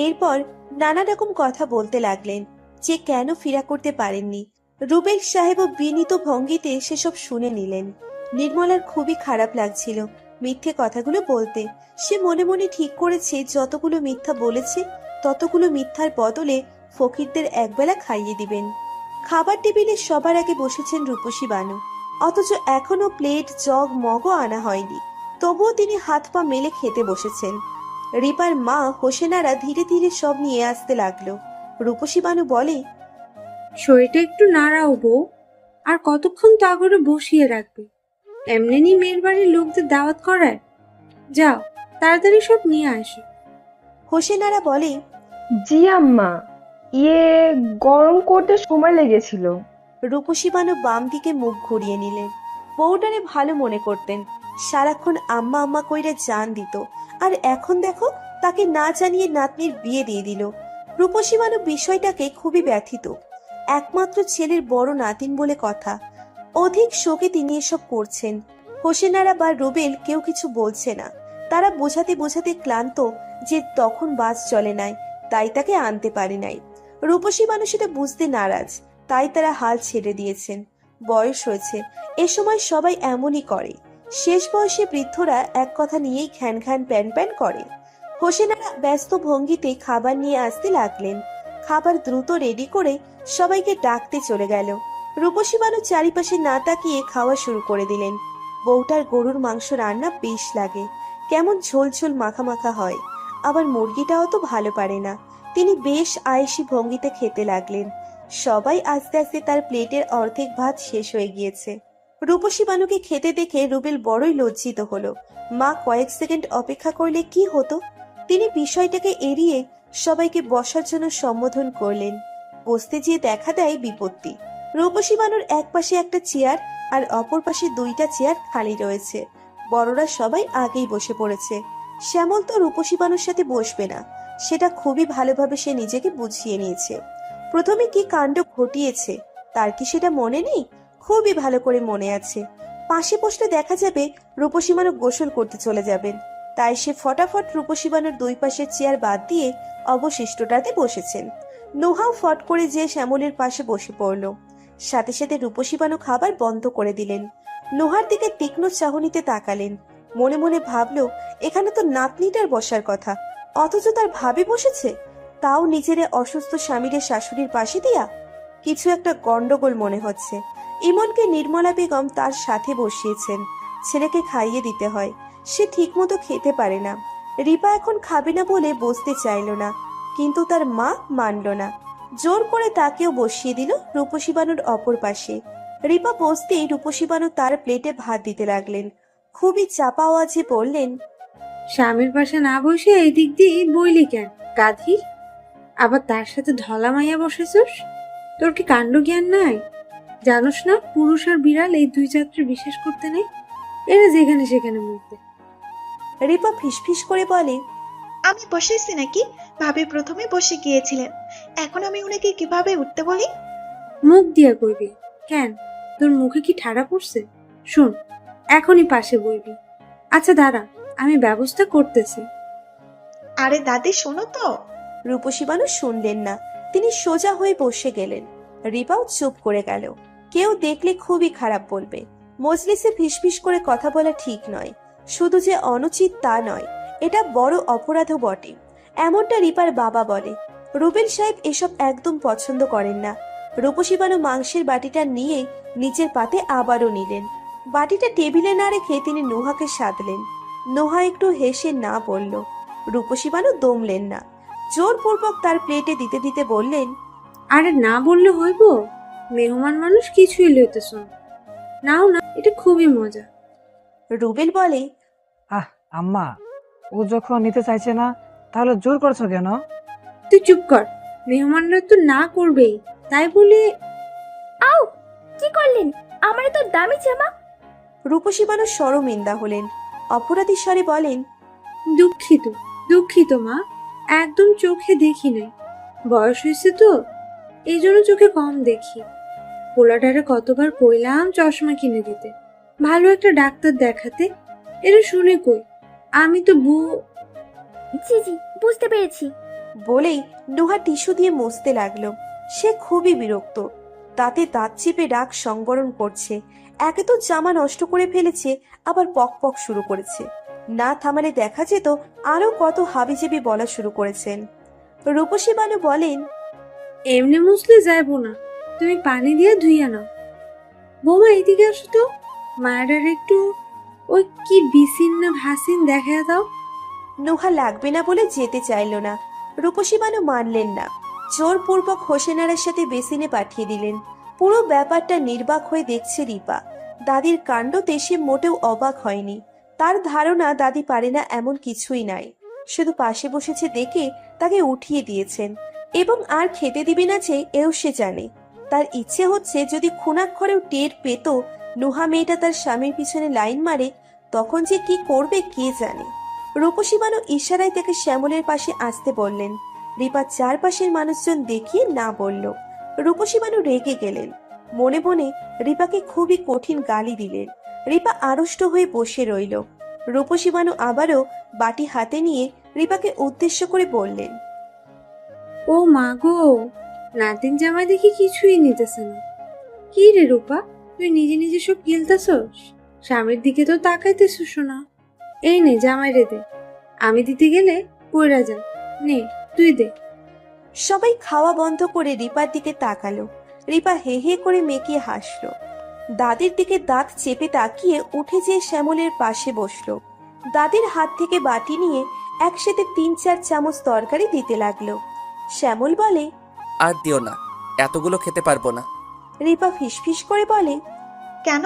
এরপর নানা রকম কথা বলতে লাগলেন, যে কেন ফিরা করতে পারেননি। রুবেল সাহেবও বিনীত ভঙ্গিতে সেসব শুনে নিলেন। নির্মলার খুবই খারাপ লাগছিল মিথ্যে কথাগুলো বলতে। সে মনে মনে ঠিক করেছে যতগুলো মিথ্যা বলেছে ততগুলো মিথ্যার বদলে ফকিরদের একবেলা খাইয়ে দিবেন। খাবার টেবিলে সবার আগে বসেছেন রূপসী বানু, অথচ এখনো প্লেট, জগ, মগও আনা হয়নি। তবুও তিনি হাত পা মেলে খেতে বসেছেন। রিপার মা হোসেনারা ধীরে ধীরে সব নিয়ে আসতে লাগলো। রূপসী বানু বলে, শরীরটা একটু নাড়াও বউ, আর কতক্ষণ তা করে বসিয়ে রাখবে? এমনি মেয়ের বাড়ির লোকদের দাওয়াত করায়। যাও, তাড়াতাড়ি সব নিয়ে আসো। হোসেনারা বলে, জি আম্মা, গরম করতে সময় লেগেছিল। রূপসী বানু বাম দিকে মুখ ঘুরিয়ে নিলেন। বউটারে ভালো মনে করতেন, সারাক্ষণ আম্মা আম্মা কইরা জান দিত, আর এখন দেখো তাকে না জানিয়ে নাতনির বিয়ে দিয়ে দিল। রূপসী বানু বিষয়টাকে খুবই ব্যথিত। একমাত্র ছেলের বড় নাতিন বলে কথা, অধিক শোকে তিনি এসব করছেন। হোসেনারা বা রুবেল কেউ কিছু বলছে না। তারা বোঝাতে বোঝাতে ক্লান্ত যে তখন বাস চলে নাই, তাই তাকে আনতে পারে নাই। রূপসী মানুষ সেটা বুঝতে নারাজ, তাই তারা হাল ছেড়ে দিয়েছেন। বয়স হয়েছে, এ সময় সবাই এমনই করে। শেষ বয়সে বৃদ্ধরা এক কথা নিয়েই ঘ্যান ঘ্যান প্যান প্যান করে। হোসেনারা ব্যস্ত ভঙ্গিতে খাবার নিয়ে আসতে লাগলেন। খাবার দ্রুত রেডি করে সবাইকে ডাকতে চলে গেল। রূপসী বানু চারিপাশে না তাকিয়ে খাওয়া শুরু করে দিলেন। বউটার গরুর মাংস রান্না বেশ লাগে, কেমন ঝোল ঝোল মাখা মাখা হয়। আবার মুরগিটাও তো ভালো পারে না। তিনি বেশ আয়েসি ভঙ্গিতে খেতে লাগলেন। সবাই আস্তে আস্তে তার প্লেটের অর্ধেক ভাত শেষ হয়ে গিয়েছে। রূপসী বানুকে খেতে দেখে রুবেল বড়ই লজ্জিত হলো। মা কয়েক সেকেন্ড অপেক্ষা করলে কি হতো? তিনি বিষয়টাকে এড়িয়ে সবাইকে বসার জন্য সম্বোধন করলেন। বসতে গিয়ে দেখা দেয় বিপত্তি। রূপসী বানুর এক পাশে একটা চেয়ার আর অপর পাশে দুইটা চেয়ার খালি রয়েছে। বড়রা সবাই আগেই বসে পড়েছে। শ্যামল তো রূপসী বানুর সাথে বসবে না, সেটা খুবই ভালোভাবে সে নিজেকে বুঝিয়ে নিয়েছে। প্রথমে কি কাণ্ড ঘটিয়েছে তার কি সেটা মনে নেই? খুবই ভালো করে মনে আছে। পাশে বসলে দেখা যাবে রূপসী বানু গোসল করতে চলে যাবেন, তাই সে ফটাফট রূপসী বানুর দুই পাশের চেয়ার বাদ দিয়ে অবশিষ্টটাতে বসেছেন। নোহাও ফট করে যে শ্যামলের পাশে বসে পড়ল। সাথে সাথে রূপসী বানু খাবার বন্ধ করে দিলেন। নোহার দিকে তীক্ষ্ণ চাহনিতে তাকালেন। মনে মনে ভাবলো, এখানে তো নাতনিটার বসার কথা, অথচ তার ভাবে বসেছে, তাও নিজের অসুস্থ স্বামীর শাশুড়ির পাশে দিয়া। কিছু একটা গন্ডগোল মনে হচ্ছে। ইমনকে নির্মলা বেগম তার সাথে বসিয়েছেন। ছেলেকে খাইয়ে দিতে হয়, সে ঠিকমতো খেতে পারে না। রিপা এখন খাবে না বলে বসতে চাইল না, কিন্তু তার মা মানল না। জোর করে তাকেও বসিয়ে দিল রূপসী বানুর অপর পাশে। রিপা বসতেই রূপসী বানু তার প্লেটে ভাত দিতে লাগলেন। খুবই চাপা আওয়াজে বললেন, স্বামীর পাশে না বসে এই দিক দিয়ে বইলি কেন গাধি? আবার তার সাথে ঢলা মাইয়া বসেছস? তোর কি কাণ্ড জ্ঞান নাই? জানোস না পুরুষ আর বিড়াল এই দুই জাত্রে বিশেষ করতে নেই, এরা যেখানে সেখানে মুখ দেয়। রিপা ফিসফিস করে বলে, আমি বসেছি নাকি? ভাবি প্রথমে বসে গিয়েছিলেন, এখন আমি উনাকে কিভাবে উঠতে বলি? মুখ দিয়া কইবি। কেন, তোর মুখে কি ঠাড়া পড়ছে? শোন, এখনই পাশে বইবি। আচ্ছা দাঁড়া, আমি ব্যবস্থা করতেছি। আরে দাদি শোনো তো। রূপসী বানু শুনলেন না, তিনি সোজা হয়ে বসে গেলেন। রিপাও চুপ করে গেল। কেউ দেখলে খুবই খারাপ বলবে। মজলিসে ফিসফিস করে কথা বলা ঠিক নয়, শুধু যে অনুচিত তা নয়, এটা বড় অপরাধও বটে। এমনটা রিপার বাবা বলে। রুবেল সাহেব এসব একদম পছন্দ করেন না। রূপসী বানু মাংসের বাটিটা নিয়ে নিচের পাতে আবারও নিলেন। বাটিটা টেবিলে না রেখে তিনি নোহাকে সাধলেন। নোহা একটু হেসে না বলল। রূপসী বানু দমলেন না, জোরপূর্বক তার প্লেটে দিতে দিতে বললেন, আরে না বললে হইব? মেহমান মানুষ কিছুই লইতেছ না। নাও না, এটা খুবই মজা। রুবেল বলে, আহ আম্মা, ও যখন নিতে চাইছে না তাহলে জোর করছো কেন? তুই চুপ কর, মেহমানরা তো না করবেই, তাই বলে। আও, কি করলেন? আমার তো দামি জামা। রূপসী বানু শরমিন্দা হলেন। অপরাধী স্বরে বলেন, দুঃখিত, দুঃখিত মা, একদম চোখে দেখি নাই। বয়স হয়েছে তো, এই জন্য চোখে কম দেখি। পোলাটারে কতবার কইলাম চশমা কিনে দিতে, ভালো একটা ডাক্তার দেখাতে। এটা শুনে কই, আমি তো জি জি, বুঝতে পেরেছি। বলেই নোহা টিস্যু দিয়ে মুছতে লাগলো। সে খুবই বিরক্ত, তাতে দাঁত চেপে রাগ সংবরণ করছে। একে তো জামা নষ্ট করে ফেলেছে, আবার পক পক শুরু করেছে। না থামালে দেখা যেত আরো কত হাবিজাবি বলা শুরু করেছেন। রূপসী বানু বলেন, এমনি মুছলে যাইবো না, তুমি পানি দিয়ে ধুইয়া নাও। বৌমা এদিকে আসো তো, মায়ের একটু ওই কি বিসিন না ভাসিন দেখা দাও। নোহা লাগবে না বলে যেতে চাইল না। রূপসী বানু মানলেন না, জোরপূর্বক হোসেনারের সাথে বেসিনে পাঠিয়ে দিলেন। পুরো ব্যাপারটা নির্বাক হয়ে দেখছে রিপা। দাদির কাণ্ডতে সে মোটেও অবাক হয়নি। তার ধারণা দাদি পারে না এমন কিছুই নাই, শুধু পাশে বসেছে দেখে তাকে উঠিয়ে দিয়েছেন, এবং আর খেতে দিবে না যে এও সে জানে। তার ইচ্ছে হচ্ছে যদি খুনাক্ষরেও টের পেত নোহা মেয়েটা তার স্বামীর পিছনে লাইন মারে, তখন যে কি করবে কে জানে। রূপসী বানু ইশারায় তাকে শ্যামলের পাশে আসতে বললেন। রিপা চারপাশের মানুষজন দেখিয়ে না বলল। রূপসী বানু রেগে গেলেন। মনে মনে রিপাকে খুবই কঠিন গালি দিলেন। রিপা আড়ষ্ট হয়ে বসে রইল। রূপসী বানু আবারও বাটি হাতে নিয়ে রিপাকে উদ্দেশ্য করে বললেন, ও মা গো, নাতিন জামাই দেখি কিছুই নিতেছে না। কি রে রূপা, তুই নিজে নিজে সব গিলতেছস? স্বামীর দিকে তো তাকাইতেছস না। এই নে জামাই রে দে, আমি দিতে গেলে পইরা যা। নে তুই দে। সবাই খাওয়া বন্ধ করে রিপার দিকে তাকালো। রিপা হে হে করে মেকিয়ে হাসলো। দাদির দিকে দাঁত চেপে তাকিয়ে উঠে যেয়ে শ্যামলের পাশে বসলো। দাদির হাত থেকে বাটি নিয়ে একসাথে 3-4 চামচ তরকারি দিতে লাগলো। শ্যামল বলে, আর দিও না, এতগুলো খেতে পারবো না। রিপা ফিসফিস করে বলে, কেন?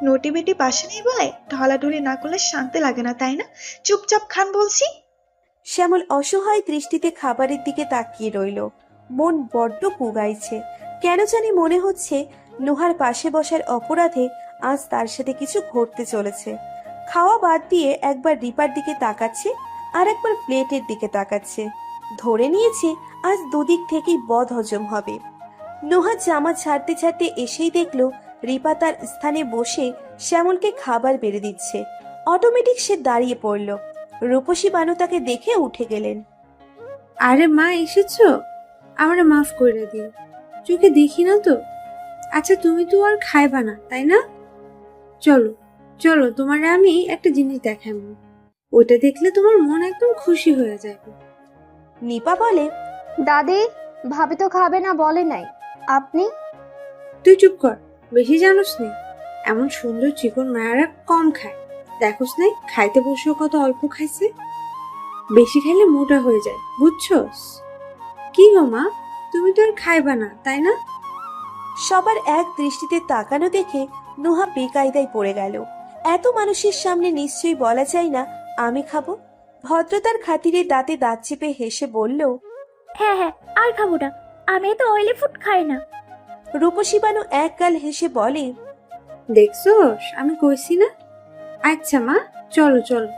নটি বেটি পাশে নেই বলে ঢলাঢলি না করলে শান্তি লাগে না, তাই না? চুপচাপ খান বলছি। শ্যামল অসহায় দৃষ্টিতে খাবারের দিকে তাকিয়ে রইল। মন বড্ড কুগাইছে। কেন জানি মনে হচ্ছে নোহার পাশে বসার অপরাধে আজ তার সাথে কিছু ঘটতে চলেছে। খাওয়া বাদ দিয়ে একবার রিপার দিকে তাকাচ্ছে, আর একবার প্লেটের দিকে তাকাচ্ছে। ধরে নিয়েছে আজ দুদিক থেকেই বদ হজম হবে। নোহা জামা ছাড়তে ছাড়তে এসেই দেখলো রিপা তার স্থানে বসে শ্যামলকে খাবার বেড়ে দিচ্ছে। অটোমেটিক সে দাঁড়িয়ে পড়ল। রূপসী বানু তাকে দেখে উঠে গেলেন। আরে মা এসেছো, আমরা মাফ করে দিও, চোখে দেখি না তো। আচ্ছা তুমি তো আর খাইবা না তাই না? চলো চলো, তোমার আমি একটা জিনিস দেখাবো, ওটা দেখলে তোমার মন একদম খুশি হয়ে যাবে। নিপা বলে, দাদি, ভাবি তো খাবে না বলে নাই, আপনি? তুই চুপ কর, বেশি জানোস নি। এমন সুন্দর চিকন মায়েরা কম খায়, দেখোস নাই খাইতে বসেও কত অল্প খাইছে। বেশি খাইলে মোটা হয়ে যায়, বুঝছস? কি গো মা, তুমি তো আর খাইবা না তাই না? সবার এক দৃষ্টিতে তাকানো দেখে নোহা বেকায়দায় পড়ে গেল। এত মানুষের সামনে নিশ্চয়ই বলা যায় না আমি খাবো। ভদ্রতার খাতিরে দাঁতে দাঁত চেপে হেসে বলল, হ্যাঁ হ্যাঁ, আর খাবো না, আমি তো অয়েলি ফুড খাই না। রূপসী বানু এক গাল হেসে বলে, দেখছস আমি কইছি না। আচ্ছা মা, চলো চলো।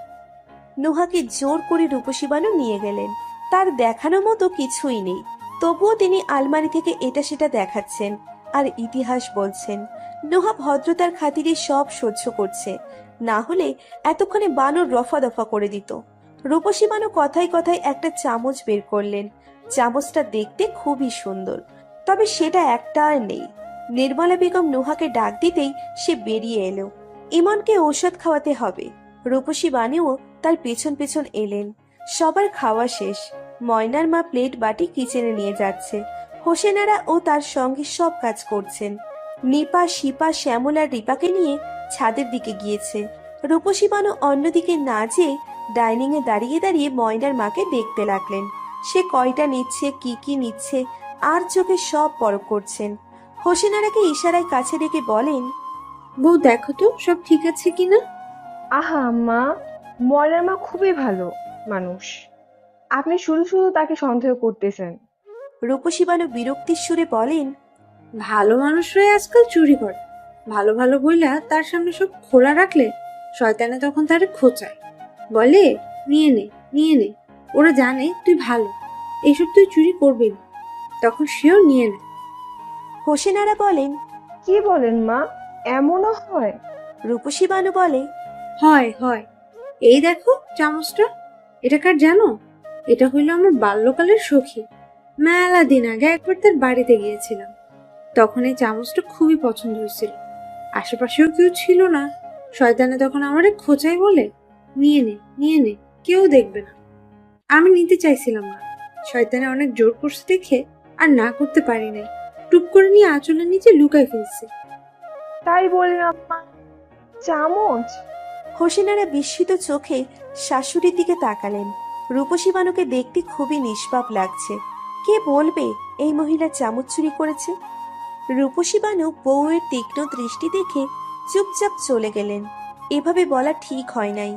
নুহাকে জোর করে রূপসী বানু নিয়ে গেলেন। তার দেখানো মতো কিছুই নেই, তবুও তিনি আলমারি থেকে এটা সেটা দেখাচ্ছেন আর ইতিহাস বলছেন। নুহা ভদ্রতার খাতিরে সব সহ্য করছে, না হলে এতক্ষণে বানর রফা দফা করে দিত। রূপসী বানু কথায় কথায় একটা চামচ বের করলেন। চামচটা দেখতে খুবই সুন্দর, তবে সেটা একটা আর নেই। নির্মলা বেগম নুহাকে ডাক দিতেই সে বেরিয়ে এলো। ইমনকে ঔষধ খাওয়াতে হবে। রূপসী বানুও তার পেছন পেছন এলেন। সবার খাওয়া শেষ। ময়নার মা প্লেট বাটি কিচেনে নিয়ে যাচ্ছে। হোসেনারা ও তার সঙ্গে সব কাজ করছেন। নিপা, শিপা, শ্যামল আর রিপাকে নিয়ে ছাদের দিকে গিয়েছে। রূপসী বানু অন্যদিকে না যেয়ে ডাইনিং এ দাঁড়িয়ে দাঁড়িয়ে ময়নার মাকে দেখতে লাগলেন। সে কয়টা নিচ্ছে, কি নিচ্ছে, আর চোখে সব পরখ করছেন। হোসেনারাকে ইশারায় কাছে ডেকে বলেন, বউ দেখো তো সব ঠিক আছে কিনা। আহা আম্মা, ময়নার মা খুবই ভালো মানুষ। আপনি শুধু শুধু তাকে সন্দেহ করতেছেন। রূপসী বানু বিরক্তির সুরে বলেন, ভালো মানুষরাই আজকাল চুরি করে। ভালো ভালো বইলা তার সামনে সব খোলা রাখলে শয়তানে তখন তারে খোঁচায়, বলে নিয়ে নে নিয়ে নে। ওরা জানে তুই ভালো, এইসব তুই চুরি করবি না, তখন সেও নিয়ে নেয়। হোসেনারা বলেন, কি বলেন মা, এমনও হয়? রূপসী বানু বলে, হয় হয়, এই দেখো চামচটা, এটা কার জানো? এটা হইল আমার বাল্যকালের সখী। মেলা দিন আগে একবার তার বাড়িতে গিয়েছিলাম, তখন এই চামচটা খুবই পছন্দ হয়েছিল। আশেপাশেও কেউ ছিল না, শয়তানে তখন আমারে খোঁচাই বলে নিয়ে নে নিয়ে নে, কেউ দেখবে না। আমি নিতে চাইছিলাম না, শয়তানে অনেক জোর করছে দেখে আর না করতে পারি নাই। টুপ করে নিয়ে আঁচলের নিচে লুকাই ফেলছি। তাই বললেন আম্মা, চামচ? হোসেনারা বিস্মিত চোখে শাশুড়ির দিকে তাকালেন। রূপসী বানুকে দেখতে খুবই নিষ্পাপ লাগছে। কে বলবে এই মহিলা চামচ চুরি করেছে? রূপসী বানু বউয়ের তীক্ষ্ণ দৃষ্টি দেখে চুপচাপ চলে গেলেন। এভাবে বলা ঠিক হয় নাই,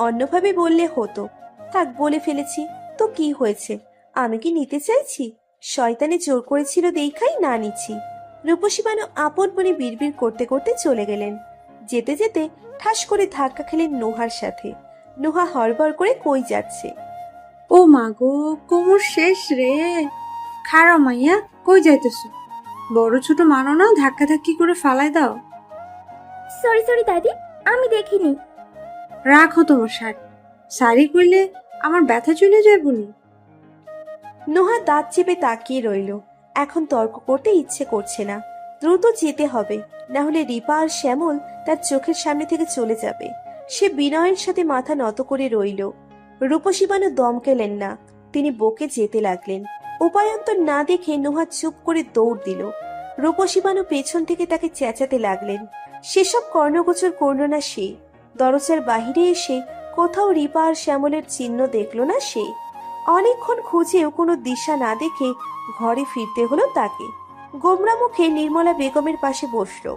অন্যভাবে বললে হতো। থাক, বলে ফেলেছি তো কি হয়েছে? আমি কি নিতে চাইছি? শয়তানে জোর করেছিল দেখাই না নিচ্ছি। রূপসী বানু আপন মনে বিড়বিড় করতে করতে চলে গেলেন। যেতে যেতে ঠাস করে ধাক্কা খেলেন নোহার সাথে। নোহা হড়বড় করে কই যাচ্ছে। ও মা গো, কোমর শেষ রে। খাড়া মাইয়া, কই যাইতেছ? বড় ছোট মানো না, ধাক্কা ধাক্কি করে ফালাই দাও। সরি সরি দাদি, আমি দেখিনি। রাখো তোমার শার্ট, শাড়ি কইলে আমার ব্যথা চলে যায় বলি। নোহা দাঁত চেপে তাকিয়ে রইল। এখন তর্ক করতে ইচ্ছে করছে না। দ্রুত যেতে হবে, না হলে রিপা আর শ্যামল তার চোখের সামনে থেকে চলে যাবে। সে বিনয়ের সাথে মাথা নত করে রইল। রূপসী বানু দম কেলেন না, তিনি বকে যেতে লাগলেন। উপায়ন্তর না দেখে নোহা চুপ করে দৌড় দিল। রূপসী বানু পেছন থেকে তাকে চেঁচাতে লাগলেন। সেসব কর্ণগোচর করল না সে। দরজার বাহিরে এসে কোথাও রিপা আর শ্যামলের চিহ্ন দেখল না সে। অনেকক্ষণ খুঁজেও কোনো দিশা না দেখে ঘরে ফিরতে হলো তাকে। গোমরা মুখে নির্মলা বেগমের পাশে বসলো।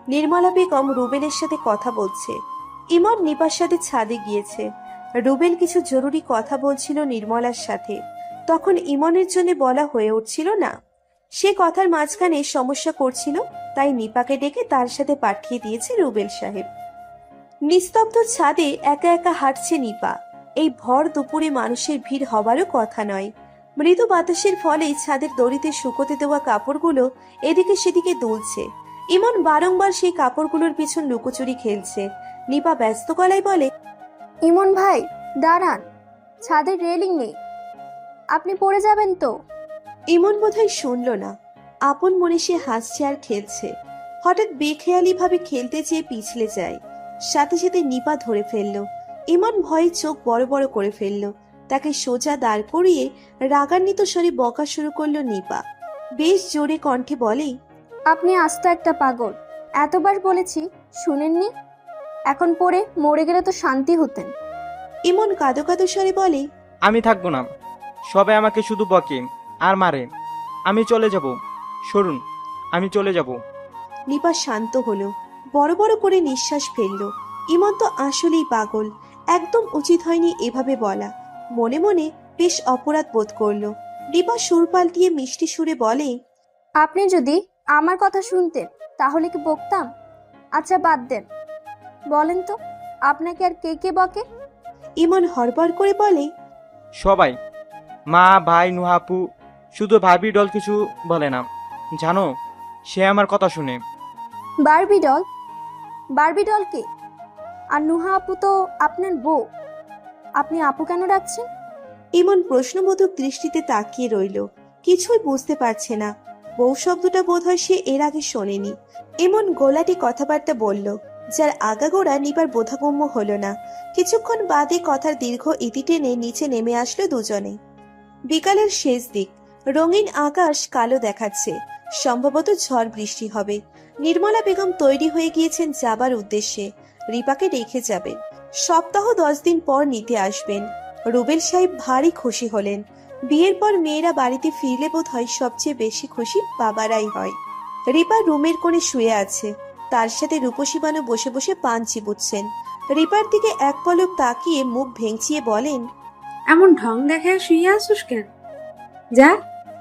নির্মলা বেগম রুবেলের সাথে কথা বলছে। ইমন নিপার সাথে ছাদে গিয়েছে। রুবেল কিছু জরুরি কথা বলছিল নির্মলার সাথে, তখন ইমনের জন্য বলা হয়ে উঠছিল না। সে কথার মাঝখানে সমস্যা করছিল, তাই নিপাকে ডেকে তার সাথে পাঠিয়ে দিয়েছে রুবেল সাহেব। নিস্তব্ধ ছাদে একা একা হাঁটছে নিপা। এই ভর দুপুরে মানুষের ভিড় হবারও কথা নয়। মৃদু বাতাসের ফলে ছাদের দড়িতে শুকোতে দেওয়া কাপড়গুলো এদিকে সেদিকে দুলছে। ইমন বারংবার সেই কাপড়গুলোর পিছন লুকোচুরি খেলছে। নিপা ব্যস্ত গলায় বলে, ইমন ভাই দাঁড়ান, ছাদের রেলিং নেই, আপনি পড়ে যাবেন তো। ইমন বোধহয় শুনল না। আপন মনে সে হাসছে আর খেলছে। হঠাৎ বেখেয়ালি ভাবে খেলতে চেয়ে পিছলে যায়। সাথে সাথে নিপা ধরে ফেলল। ইমন ভয়ে চোখ বড় বড় করে ফেলল। তাকে সোজা দাঁড় করিয়ে রাগান্বিত স্বরে বকা শুরু করলো নিপা। বেশ জোরে কণ্ঠে বলে, আপনি আস্ত একটা পাগল, এতবার বলেছি শুনেননি? এখন পড়ে মরে গেলে তো শান্তি হতেন। ইমন কাঁদো কাঁদো স্বরে বলে, আমি থাকবো না, সবাই আমাকে শুধু বকে আর মারে। আমি চলে যাব, সরুন, আমি চলে যাব। নিপা শান্ত হলো, বড় বড় করে নিঃশ্বাস ফেলল। ইমন তো আসলেই পাগল, একদম উচিত হয়নি এভাবে বলা। মনে মনে বেশ অপরাধ বোধ করলো। নিপা সুর পাল্টিয়ে মিষ্টি সুরে বলে, আপনি যদি আমার কথা শুনতেন তাহলে কি বকতাম? আচ্ছা বাদ দেন, বলেন তো আপনাকে আর কে কে বকে? ইমন হড়বড় করে বলে, সবাই, মা, ভাই, নুহাপু, শুধু ভাবি ডল কিছু বলে না। জানো, সে আমার কথা শুনে। Barbie doll? বারবি ডলকে? আর নুহা আপু তো আপনার বউ, আপনি আপু কেন ডাকছেন? ইমন প্রশ্নবোধক দৃষ্টিতে তাকিয়ে রইল, কিছুই বুঝতে পারছে না। বউ শব্দটা বোধহয় সে এর আগে শোনেনি। এমন গোলাটি কথাবার্তা বলল, যার আগাগোড়া নিবার বোধগম্য হলো না। কিছুক্ষণ বাদে কথার দীর্ঘ ইতি টেনে নিচে নেমে আসলো দুজনে। বিকালের শেষ দিক, রঙিন আকাশ কালো দেখাচ্ছে, সম্ভবত ঝড় বৃষ্টি হবে। নির্মলা বেগম তৈরি হয়ে গিয়েছেন যাবার উদ্দেশ্যে। রিপাকে রেখে যাবেন, সপ্তাহ 10 দিন পর নিতে আসবেন। রুবেল সাহেব ভারী খুশি হলেন। বিয়ের পর মেয়েরা বাড়িতে ফিরলে বোধ হয় সবচেয়ে বেশি খুশি বাবারাই হয়। রিপা রুমের কোণে শুয়ে আছে, তার সাথে রূপসী বানু বসে বসে পান চিবুচ্ছেন। রিপার দিকে এক পলক তাকিয়ে মুখ ভেঙচিয়ে বলেন, এমন ঢং দেখায় শুয়ে আসুস কেন? যা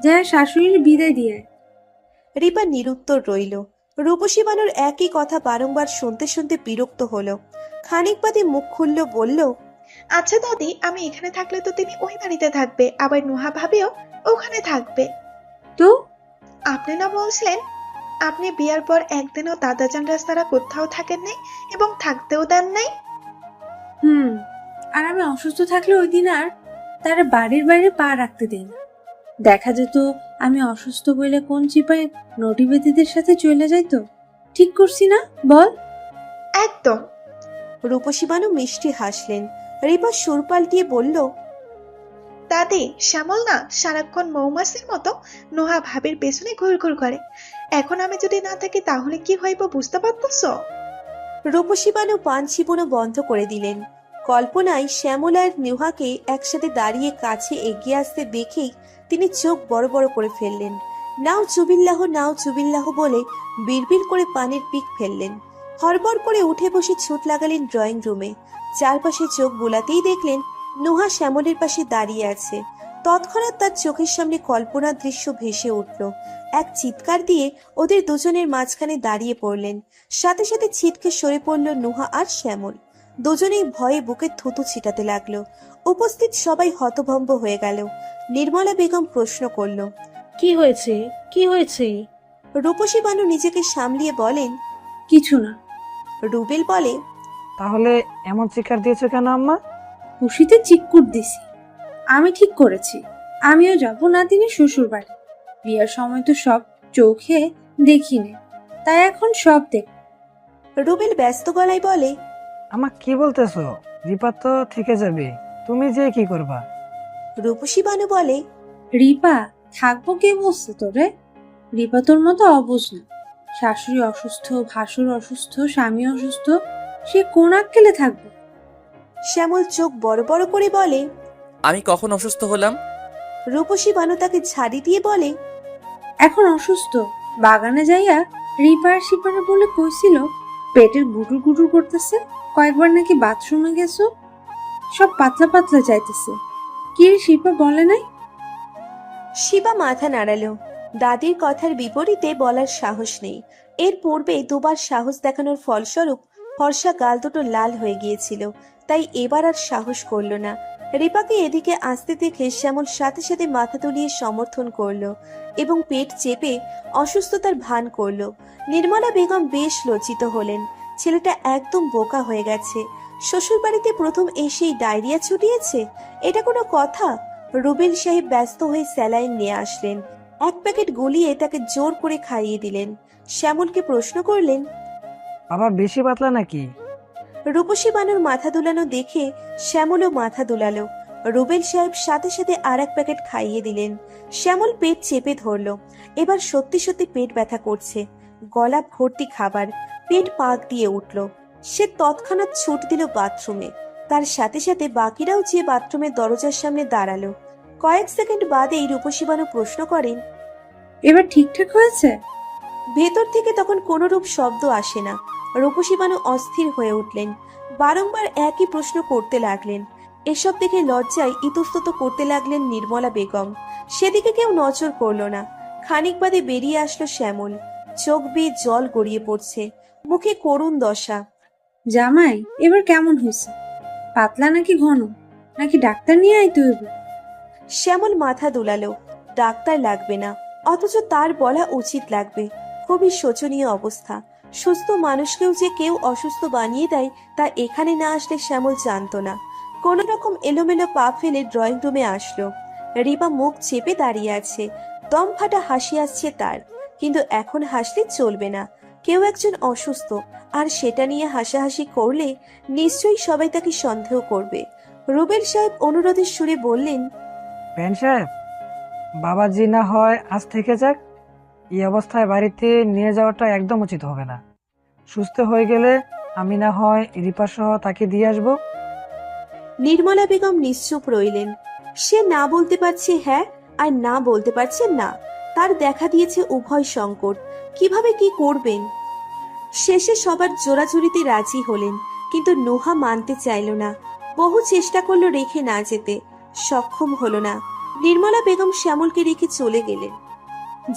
যা, শাশুড়ির বিদায় দিয়ে আয়। রিপা নিরুত্তর রইল। রূপসী বানুর একই কথা বারংবার শুনতে শুনতে বিরক্ত হলো। খানিক বাদে মুখ খুলল, বলল, আচ্ছা দাদি, আমি এখানে থাকলে তো তিনি ওই বাড়িতে থাকবে, আবার নুহা ভাবিও ওখানে থাকবে। তো আপনি না বলছিলেন আপনি বিয়ার পর একদিনও দাদাজান রাস্তারা কোথাও থাকেন নাই এবং থাকতেও দেন নাই? আর আমি অসুস্থ থাকলে ওই দিন আর তারা বাড়ির বাইরে পা রাখতে দেয় না। দেখা যেত আমি অসুস্থ বলে কোন চিপায় নটিবেদিদের সাথে চলে যাইতো। ঠিক করছি না বল? একদম। রূপসী বানু মিষ্টি হাসলেন। রিপা সুর পাল্টিয়ে বলল, দাদি, শ্যামল না সারাক্ষণ মৌমাছির মতো নোহা ভাবির পেছনে ঘুরঘুর করে। এখন আমি যদি না থাকি তাহলে কি হইব বুঝতে পারতেছ? রূপসী বানু পান চিবোনো বন্ধ করে দিলেন। কল্পনায় শ্যামল আর নুহাকে একসাথে দাঁড়িয়ে কাছে এগিয়ে আসতে দেখেই তিনি চোখ বড় বড় করে ফেললেন। নাও চুবিল্লাহ বলে বিড়বিড় করে পানির পিক ফেললেন। হড়বড় করে উঠে বসে ছুট লাগালেন ড্রয়িং রুমে। চারপাশে চোখ বোলাতেই দেখলেন নুহা শ্যামলের পাশে দাঁড়িয়ে আছে। তৎক্ষণাৎ তার চোখের সামনে কল্পনার দৃশ্য ভেসে উঠল। এক চিৎকার দিয়ে ওদের দুজনের মাঝখানে দাঁড়িয়ে পড়লেন। সাথে সাথে ছিটকে সরে পড়ল নুহা আর শ্যামল। দুজনেই ভয়ে বুকে থুতু ছিটাতে লাগলো। উপস্থিত সবাই হতভম্ব হয়ে গেল। নির্মলা বেগম প্রশ্ন করল, কি হয়েছে, কি হয়েছে? রূপসী বানু নিজেকে সামলিয়ে বলেন, কিছু না। রুবেল বলে, তাহলে এমন চিৎকার দিয়েছো কেন আম্মা? খুশিতে চিৎকুট দিছি। আমি ঠিক করেছি, আমিও যাব নাতিনের শ্বশুর বাড়ি। বিয়ার সময় তো সব চোখে দেখিনি, তাই এখন সব দেখ। রুবেল ব্যস্ত গলায় বলে, আমা কি বলতেছো? রিপা তো থেকে যাবে, তুমি যে কি করবা? রূপসী বানু বলে, রিপা থাকবো কে বলছে তোরে? রিপা তোর মতো অবুঝ না। শাশুড়ি অসুস্থ, ভাসুর অসুস্থ, স্বামী অসুস্থ, সে কোন আক্কেলে থাকবো? শ্যামল চোখ বড় বড় করে বলে, আমি কখন অসুস্থ হলাম? রূপসী বানু তাকে ঝাড়ি দিয়ে বলে, এখন অসুস্থ। বাগানে যাইয়া রিপার সিপারে বলে কইছিল পেটের গুটুর গুটুর করতেছে, কয়েকবার নাকি বাথরুমে গেছো, সব পাতলা পাতলা যাইতেছে। কি রে শিপা বলে নাই? শিবা মাথা নাড়ালো। দাদির কথার বিপরীতে বলার সাহস নেই। এর পূর্বে দুবার সাহস দেখানোর ফলস্বরূপ ফর্সা গাল দুটো লাল হয়ে গিয়েছিল, তাই এবার আর সাহস করলো না। রিপাকে এদিকে আসতে দেখে শ্যামল সাথে সাথে মাথা তুলিয়ে সমর্থন করলো এবং পেট চেপে অসুস্থতার ভান করলো। নির্মলা বেগম বেশ লজ্জিত হলেন। ছেলেটা একদম বোকা হয়ে গেছে। শ্বশুর বাড়িতে প্রথম এসেই ডায়রিয়া ছুটিয়েছে, এটা কোনো কথা? রুবেল সাহেব ব্যস্ত হয়ে স্যালাইন নিয়ে আসলেন। এক প্যাকেট গলিয়ে তাকে জোর করে খাইয়ে দিলেন। শ্যামলকে প্রশ্ন করলেন, বাবা বেশি পাতলা নাকি? রূপসী বানুর মাথা দুলানো দেখে শ্যামলও মাথা দুলালো। রুবেল সাহেব সাথে সাথে আর এক প্যাকেট খাইয়ে দিলেন। শ্যামল পেট চেপে ধরলো। এবার সত্যি সত্যি পেট ব্যথা করছে, গলা ভর্তি খাবার, পেট পাক দিয়ে উঠল। সে তৎক্ষণাৎ ছুট দিল বাথরুমে। তার সাথে সাথে বাকিরাও যে বাথরুমের দরজার সামনে দাঁড়ালো। কয়েক সেকেন্ড বাদেই রূপসী বানু প্রশ্ন করেন, এবার ঠিকঠাক হয়েছে? ভেতর থেকে তখন কোনো রূপ শব্দ আসে না। রূপসী বানু অস্থির হয়ে উঠলেন, বারংবার একই প্রশ্ন করতে লাগলেন। এসব দেখে লজ্জায় ইতস্তত করতে লাগলেন নির্মলা বেগম। সেদিকে কেউ নজর করলো না। খানিক বাদে বেরিয়ে আসলো শ্যামল। চোখ বেয়ে জল গড়িয়ে পড়ছে, মুখে করুণ দশা। জামাই এবার কেমন হয়েছে? পাতলা নাকি ঘন, নাকি ডাক্তার নিয়ে আইতে হইব? শ্যামল মাথা দুলালো। ডাক্তার লাগবে না, অথচ তার বলা উচিত লাগবে। খুবই শোচনীয় অবস্থা। সুস্থ মানুষকেও যে কেউ অসুস্থ বানিয়ে দেয় তা এখানে না আসলে শ্যামল জানতো না। কোনো রকম এলোমেলো পা ফেলে ড্রয়িং রুমে আসলো। রিপা মুখ চেপে দাঁড়িয়ে আছে। দম ফাটা হাসি আসছে তার, কিন্তু এখন হাসলে চলবে না। কেউ একজন অসুস্থ, আর সেটা নিয়ে হাসাহাসি করলে নিশ্চয়ই সবাই তাকে সন্দেহ করবে। রুবেল সাহেব অনুরোধের সুরে বললেন, বেন সাহেব, বাবাজি না হয় আজ থেকে যাক। এই অবস্থায় বাড়িতে নিয়ে যাওয়াটা একদম উচিত হবে না। সুস্থ হয়ে গেলে আমি না হয় রিপা সহ তাকে দিয়ে আসবো। নির্মলা বেগম নিশ্চুপ রইলেন। সে না বলতে পারছে হ্যাঁ, আর না বলতে পারছে না। তার দেখা দিয়েছে উভয় সংকট, কিভাবে কি করবেন। শেষে সবার জোরাজুরিতে রাজি হলেন, কিন্তু নুহা মানতে চাইল না। বহু চেষ্টা করলো রেখে না যেতে, সক্ষম হলো না। নির্মলা বেগম শ্যামলকে রেখে চলে গেলেন।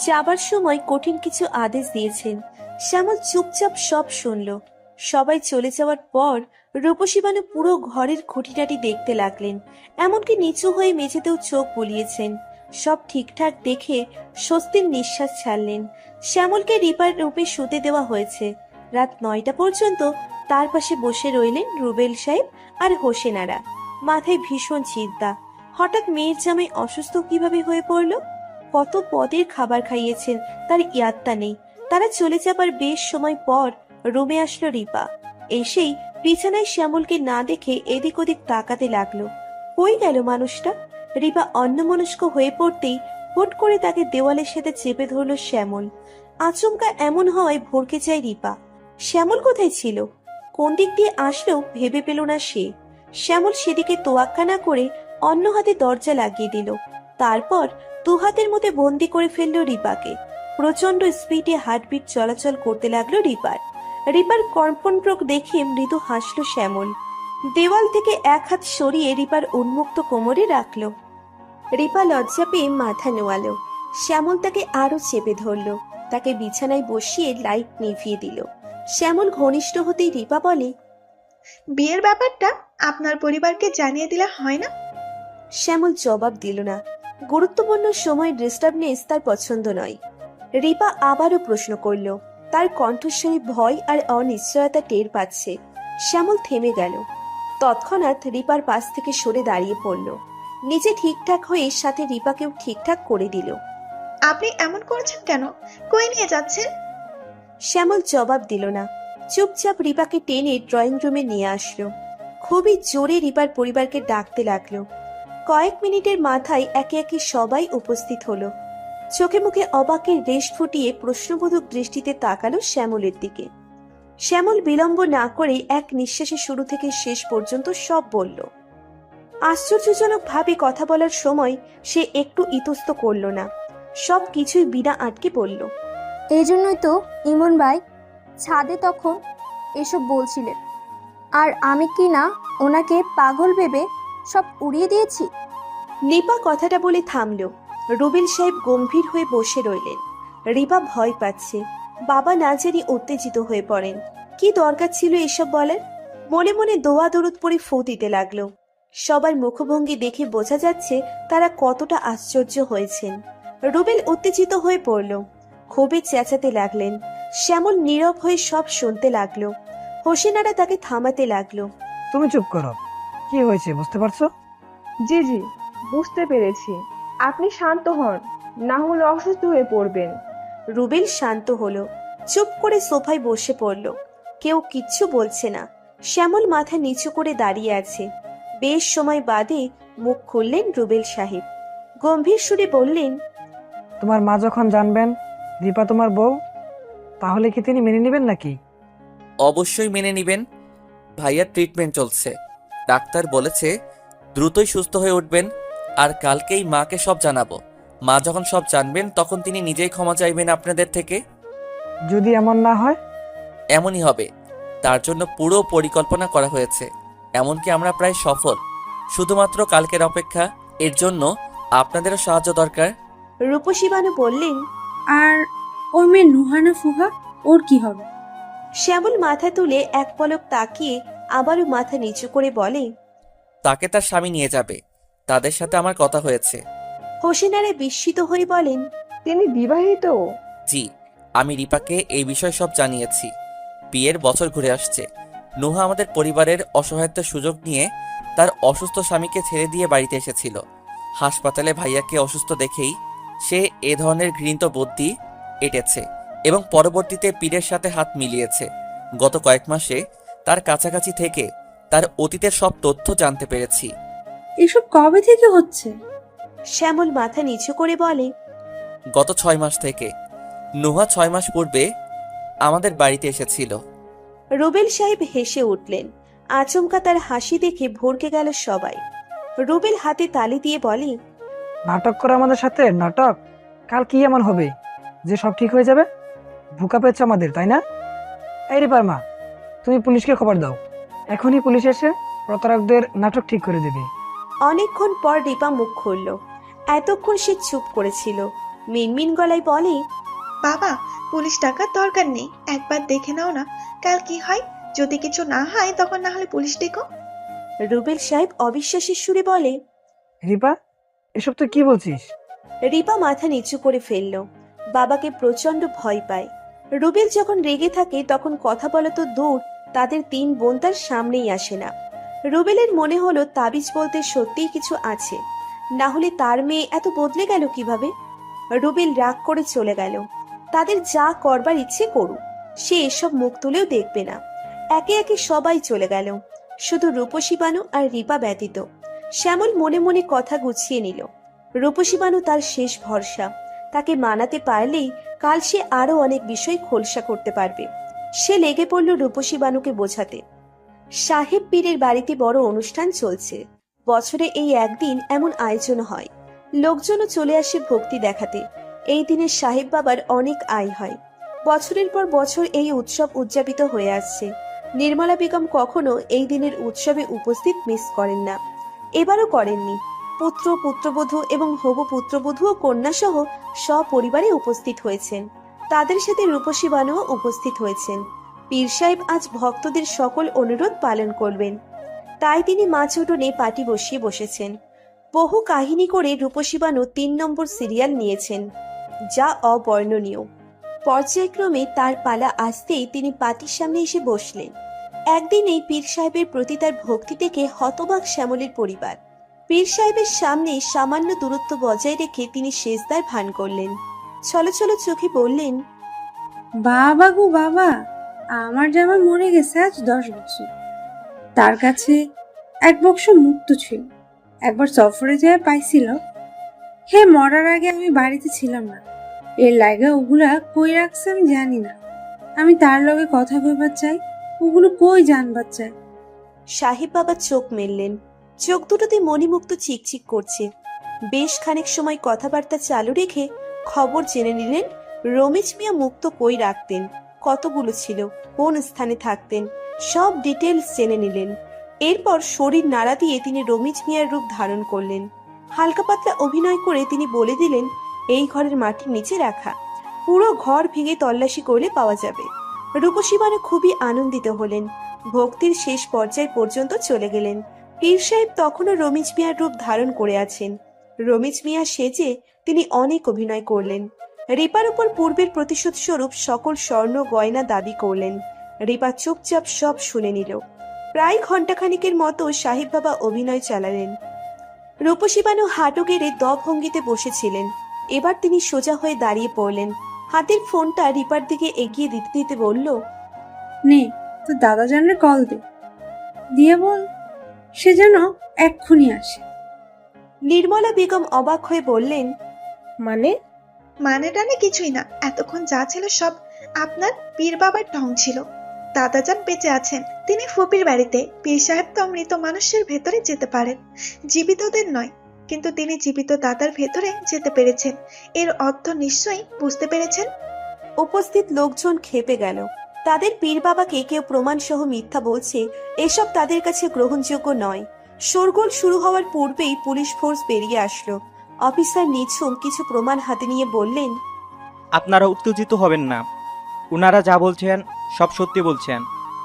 যাবার সময় কঠিন কিছু আদেশ দিয়েছেন। শ্যামল চুপচাপ সব শুনল। সবাই চলে যাওয়ার পর রূপসী বানু পুরো ঘরের খুঁটিনাটি দেখতে লাগলেন। এমনকি নিচু হয়ে মেঝেতেও চোখ বুলিয়েছেন। সব ঠিকঠাক দেখে স্বস্তির নিঃশ্বাস ছাড়লেন। শ্যামলকে রিপার রূপে শুতে দেওয়া হয়েছে। রাত 9টা পর্যন্ত তার পাশে বসে রইলেন রুবেল সাহেব আর হোসেনারা। মাথায় ভীষণ চিন্তা। হঠাৎ মেয়ের জামাই অসুস্থ কিভাবে হয়ে পড়ল? কত পদের খাবার খাইয়েছেন তার ইয়াত্তা নেই। তারা চলে যাবার বেশ সময় পর রুমে আসলো রিপা। এসেই বিছানায় শ্যামলকে না দেখে এদিক ওদিক তাকাতে লাগলো। কই গেল মানুষটা? রিপা অন্যমনস্ক হয়ে পড়তেই হুট করে তাকে দেওয়ালের সাথে চেপে ধরল শ্যামল। আচমকা এমন হওয়ায় ভরকে যায় রিপা। শ্যামল কোথায় ছিল? কোন দিক দিয়ে আসলেও ভেবে পেল না সে। শ্যামল সেদিকে তোয়াক্কা না করে অন্য হাতে দরজা লাগিয়ে দিল। তারপর দু হাতের মধ্যে বন্দি করে ফেললো রিপাকে। প্রচন্ড স্পিডে হার্টবিট চলাচল করতে লাগলো রিপার। রিপার কম্পনপ্রক দেখে মৃদু হাসলো শ্যামল। দেওয়াল থেকে এক হাত সরিয়ে রিপার উন্মুক্ত কোমরে রাখলো। রিপা লজ্জা পেয়ে মাথা নোয়ালো। শ্যামল তাকে আরো চেপে ধরলো। তাকে বিছানায় বসিয়ে লাইট নিভিয়ে দিল। শ্যামল ঘনিষ্ঠ হতেই রিপা বলে, বিয়ের ব্যাপারটা আপনার পরিবারকে জানিয়ে দিলে হয় না? শ্যামল জবাব দিল না। গুরুত্বপূর্ণ সময় ডিস্টার্বনেস তার পছন্দ নয়। রিপা আবারও প্রশ্ন করল। তার কণ্ঠস্বরে ভয় আর অনিশ্চয়তা টের পাচ্ছে। শ্যামল থেমে গেল। তৎক্ষণাৎ রিপার পাশ থেকে সরে দাঁড়িয়ে পড়ল। নিজে ঠিকঠাক হয়ে সাথে রিপাকেও ঠিকঠাক করে দিল। আপনি এমন করছেন কেন? কই নিয়ে যাচ্ছেন? শ্যামল জবাব দিল না। চুপচাপ রিপাকে টেনে ড্রয়িং রুমে নিয়ে আসলো। খুবই জোরে রিপার পরিবারকে ডাকতে লাগলো। কয়েক মিনিটের মাথায় একে একে সবাই উপস্থিত হলো। চোখে মুখে অবাকের রেশ ফুটিয়ে প্রশ্নবোধক দৃষ্টিতে তাকালো শ্যামলের দিকে। শ্যামল বিলম্ব না করে এক নিঃশ্বাসে শুরু থেকে শেষ পর্যন্ত সব বলল। আশ্চর্যজনক ভাবে কথা বলার সময় সে একটু ইতস্ত করল না। সব কিছুই বিনা আটকে বলল। এই জন্যই তো ইমন ভাই ছাদে তখন এসব বলছিলেন, আর আমি কি না ওনাকে পাগল ভেবে সব উড়িয়ে দিয়েছি। রিপা কথাটা বলে থামল। রুবেল সাহেব গম্ভীর হয়ে বসে রইলেন। রিপা ভয় পাচ্ছে। বাবা না জানি উত্তেজিত হয়ে পড়েন। কি দরকার ছিল এসব বলার? মনে মনে দোয়া দরুদ পড়ে ফু দিতে লাগলো। সবার মুখভঙ্গি দেখে বোঝা যাচ্ছে তারা কতটা আশ্চর্য হয়েছেন। রুবেল উত্তেজিত হয়ে পড়ল। ক্ষোভে চেঁচাতে লাগলেন। শ্যামল নীরব হয়ে সব শুনতে লাগলো। হোসেনারা তাকে থামাতে লাগলো। তুমি চুপ করো। কি হয়েছে বুঝতে পারছো? জি জি, বুঝতে পেরেছি। আপনি শান্ত হন, না হলে অসুস্থ হয়ে পড়বেন। রুবেল শান্ত হলো। চুপ করে সোফায় বসে পড়ল। কেউ কিচ্ছু বলছে না। শ্যামল মাথা নিচু করে দাঁড়িয়ে আছে। বেশ সময় বাদে মুখ খুললেন রুবেল সাহেব। গম্ভীর সুরে বললেন, তোমার মা যখন জানবেন রিপা তোমার বউ, তাহলে কি তিনি মেনে নেবেন নাকি? অবশ্যই মেনে নিবেন। ভাইয়ার ট্রিটমেন্ট চলছে। ডাক্তার বলেছে দ্রুতই সুস্থ হয়ে উঠবেন, আর কালকেই মাকে সব জানাবো। মা যখন সব জানবেন তখন তিনি নিজেই ক্ষমা চাইবেন আপনাদের থেকে। যদি এমন না হয়? এমনই হবে। তার জন্য পুরো পরিকল্পনা করা হয়েছে। এমনকি আমরা প্রায় সফল। শুধুমাত্র কালকের অপেক্ষা। এর জন্য আপনাদেরও সাহায্য দরকার। রূপসী বানু বললেন, আর ওই মেয়ে নুহানা ফুহা, ওর কি হবে? শ্যামল মাথা তুলে এক পলক তাকিয়ে আবারও মাথা নিচু করে বলে, তাকে তার স্বামী নিয়ে যাবে। তাদের সাথে আমার কথা হয়েছে। হোসেনারা বিস্মিত হয়ে বলেন, তিনি বিবাহিত? জি, আমি রিপাকে এই বিষয় সব জানিয়েছি। বিয়ের বছর ঘুরে আসছে। নুহা আমাদের পরিবারের অসহায়ত্বের সুযোগ নিয়ে তার অসুস্থ স্বামীকে ছেড়ে দিয়ে বাড়িতে এসেছিল। হাসপাতালে ভাইয়াকে অসুস্থ দেখেই সে এ ধরনের ঘৃণিত বুদ্ধি এঁটেছে এবং পরবর্তীতে পীরের সাথে হাত মিলিয়েছে। গত কয়েক মাসে তার কাছাকাছি থেকে তার অতীতের সব তথ্য জানতে পেরেছি। এসব কবে থেকে হচ্ছে? শ্যামল মাথা নিচু করে বলে, গত 6 মাস থেকে। নুহা 6 মাস পূর্বে আমাদের বাড়িতে এসেছিল। রুবেল সাহেব হেসে উঠলেন। আচমকা তার হাসি দেখে ভরকে গেল সবাই। রুবেল হাতে তালি দিয়ে বলে, নাটক করে আমাদের সাথে নাটক? কাল কি এমন হবে যে সব ঠিক হয়ে যাবে? ভুকা পেয়েছ আমাদের, তাই না? এই রিপার মা, তুমি পুলিশকে খবর দাও। এখনই পুলিশ এসে প্রতারকদের নাটক ঠিক করে দেবে। অনেকক্ষণ পর রিপা মুখ খুলল। এতক্ষণ সে চুপ করেছিল। মিনমিন গলায় বলে, বাবা, পুলিশ ডাকার দরকার নেই, একবার দেখে নাও না কাল কি হয়। যদি কিছু না হয় তখন না হলে পুলিশ ডেকো। রুবেল সাহেব অবিশ্বাসের সুরে বলে। রিপা, এসব তুই কি বলছিস? রিপা মাথা নিচু করে ফেলল। বাবাকে প্রচন্ড ভয় পায়। রুবেল যখন রেগে থাকে তখন কথা বলা তো দূর, তাদের 3 বোন তার সামনেই আসে না। রুবেলের মনে হলো তাবিজ বলতে সত্যিই কিছু আছে, না হলে তার মেয়ে এত বদলে গেল কিভাবে। রুবেল রাগ করে চলে গেল। তাদের যা করবার ইচ্ছে করুক, সে এসব মুখ তুলেও দেখবে না। একে একে সবাই চলে গেল, শুধু রূপসী বানু আর রিপা ব্যতীত। শ্যামল মনে মনে কথা গুছিয়ে নিল। রূপসী বানু তার শেষ ভরসা। তাকে মানাতে পারলেই কাল সে আরো অনেক বিষয় খোলসা করতে পারবে। সে লেগে পড়ল রূপসী বানুকে বোঝাতে। সাহেব পীরের বাড়িতে বড় অনুষ্ঠান চলছে। বছরে এই একদিন এমন আয়োজন হয়। লোকজনও চলে আসে ভক্তি দেখাতে। এই দিনে সাহেব বাবার অনেক আয় হয়। বছরের পর বছর এই উৎসব উদযাপিত হয়ে আসছে। নির্মলা বেগম কখনো এই দিনের উৎসবে উপস্থিত মিস করেন না। এবারও করেননি। পুত্র, পুত্রবধূ এবং হবু পুত্রবধূ ও কন্যা সহ সপরিবারে উপস্থিত হয়েছেন। তাদের সাথে রূপসী বানুও উপস্থিত হয়েছেন। পীর সাহেব আজ ভক্তদের সকল অনুরোধ পালন করবেন, তাই তিনি মাছ উঠোনে পাটি বসিয়ে বসেছেন। বহু কাহিনী করে রূপসী বানু 3 নম্বর সিরিয়াল নিয়েছেন, যা অবর্ণনীয়। পর্যায়ক্রমে তার পালা আসতেই তিনি পাটির সামনে এসে বসলেন। একদিনেই পীর সাহেবের প্রতি তার ভক্তি থেকে হতবাক শ্যামলের পরিবার। পীর সাহেবের সামনে সামান্য দূরত্ব বজায় রেখে তিনি সেজদার ভান করলেন। ছলছল চোখে বললেন, বাবা গো বাবা, আমার জামাই মরে গেছে আজ 10 বছর। তার কাছে এক বাক্স মুক্ত ছিল, একবার সফরে যায় পাইছিল। হে মরার আগে আমি বাড়িতে ছিলাম না, এর লাগা ওগুলা কই রাখছে আমি জানি না। আমি তার লগে কথা কইবার চাই, ওগুলো কই জানবার চাই। সাহেব বাবা চোখ মেললেন। চোখ দুটোতে মণিমুক্ত চিকচিক করছে। বেশ খানিক সময় কথাবার্তা চালু রেখে খবর জেনে নিলেন রমেশ মিয়া মুক্ত কই রাখতেন, কতগুলো ছিল, কোন স্থানে থাকতেন, সব ডিটেলস জেনে নিলেন। এরপর শরীর নাড়া দিয়ে তিনি রমেশ মিয়ার রূপ ধারণ করলেন। হালকা পাতলা অভিনয় করে তিনি বলে দিলেন এই ঘরের মাটির নিচে রাখা। পুরো ঘর ভেঙে তল্লাশি করলে পাওয়া যাবে। রূপসী বানু খুবই আনন্দিত হলেন। ভক্তির শেষ পর্যায় পর্যন্ত চলে গেলেন। পীর সাহেব তখনও রমেশ মিয়ার রূপ ধারণ করে আছেন। রমেশ মিয়া সেজে তিনি অনেক অভিনয় করলেন। রিপার উপর পূর্বের প্রতিশোধ স্বরূপ সকল স্বর্ণ গয়না দাবি করলেন। রিপা চুপচাপ সব শুনে নিল। প্রায় ঘণ্টাখানিকের মতো সাহেব বাবা অভিনয় চালালেন। রূপসী বানু হাঁটু গেড়ে দ ভঙ্গিতে বসেছিলেন। এবার তিনি সোজা হয়ে দাঁড়িয়ে পড়লেন। হাতের ফোনটা রিপার দিকে এগিয়ে দিতে দিতে বলল, নে তো দাদা জানের কল দে, দিয়ে বল সে যেন এক্ষুনি আসে। নির্মলা বেগম অবাক হয়ে বললেন, মানে টানে কিছুই না, এতক্ষণ যা ছিল সব আপনার পীর বাবার ঢং ছিল। দাদাজান বেঁচে আছেন, তিনি ফুপির বাড়িতে। পীর সাহেব তো মৃত মানুষের ভেতরে যেতে পারেন, জীবিতদের নয়, কিন্তু তিনি জীবিত দাদার ভেতরে যেতে পেরেছেন। এর অর্থ নিশ্চয়ই বুঝতে পেরেছেন। উপস্থিত লোকজন ক্ষেপে গেল। তাদের পীর বাবাকে কেউ প্রমাণ সহ মিথ্যা বলছে, এসব তাদের কাছে গ্রহণযোগ্য নয়। শোরগোল শুরু হওয়ার পূর্বেই পুলিশ ফোর্স বেরিয়ে আসলো। অফিসার নিঝুম কিছু প্রমাণ হাতে নিয়ে বললেন, আপনারা উত্তেজিত হবেন না, ওনারা যা বলছেন সব সত্যি বলছেন।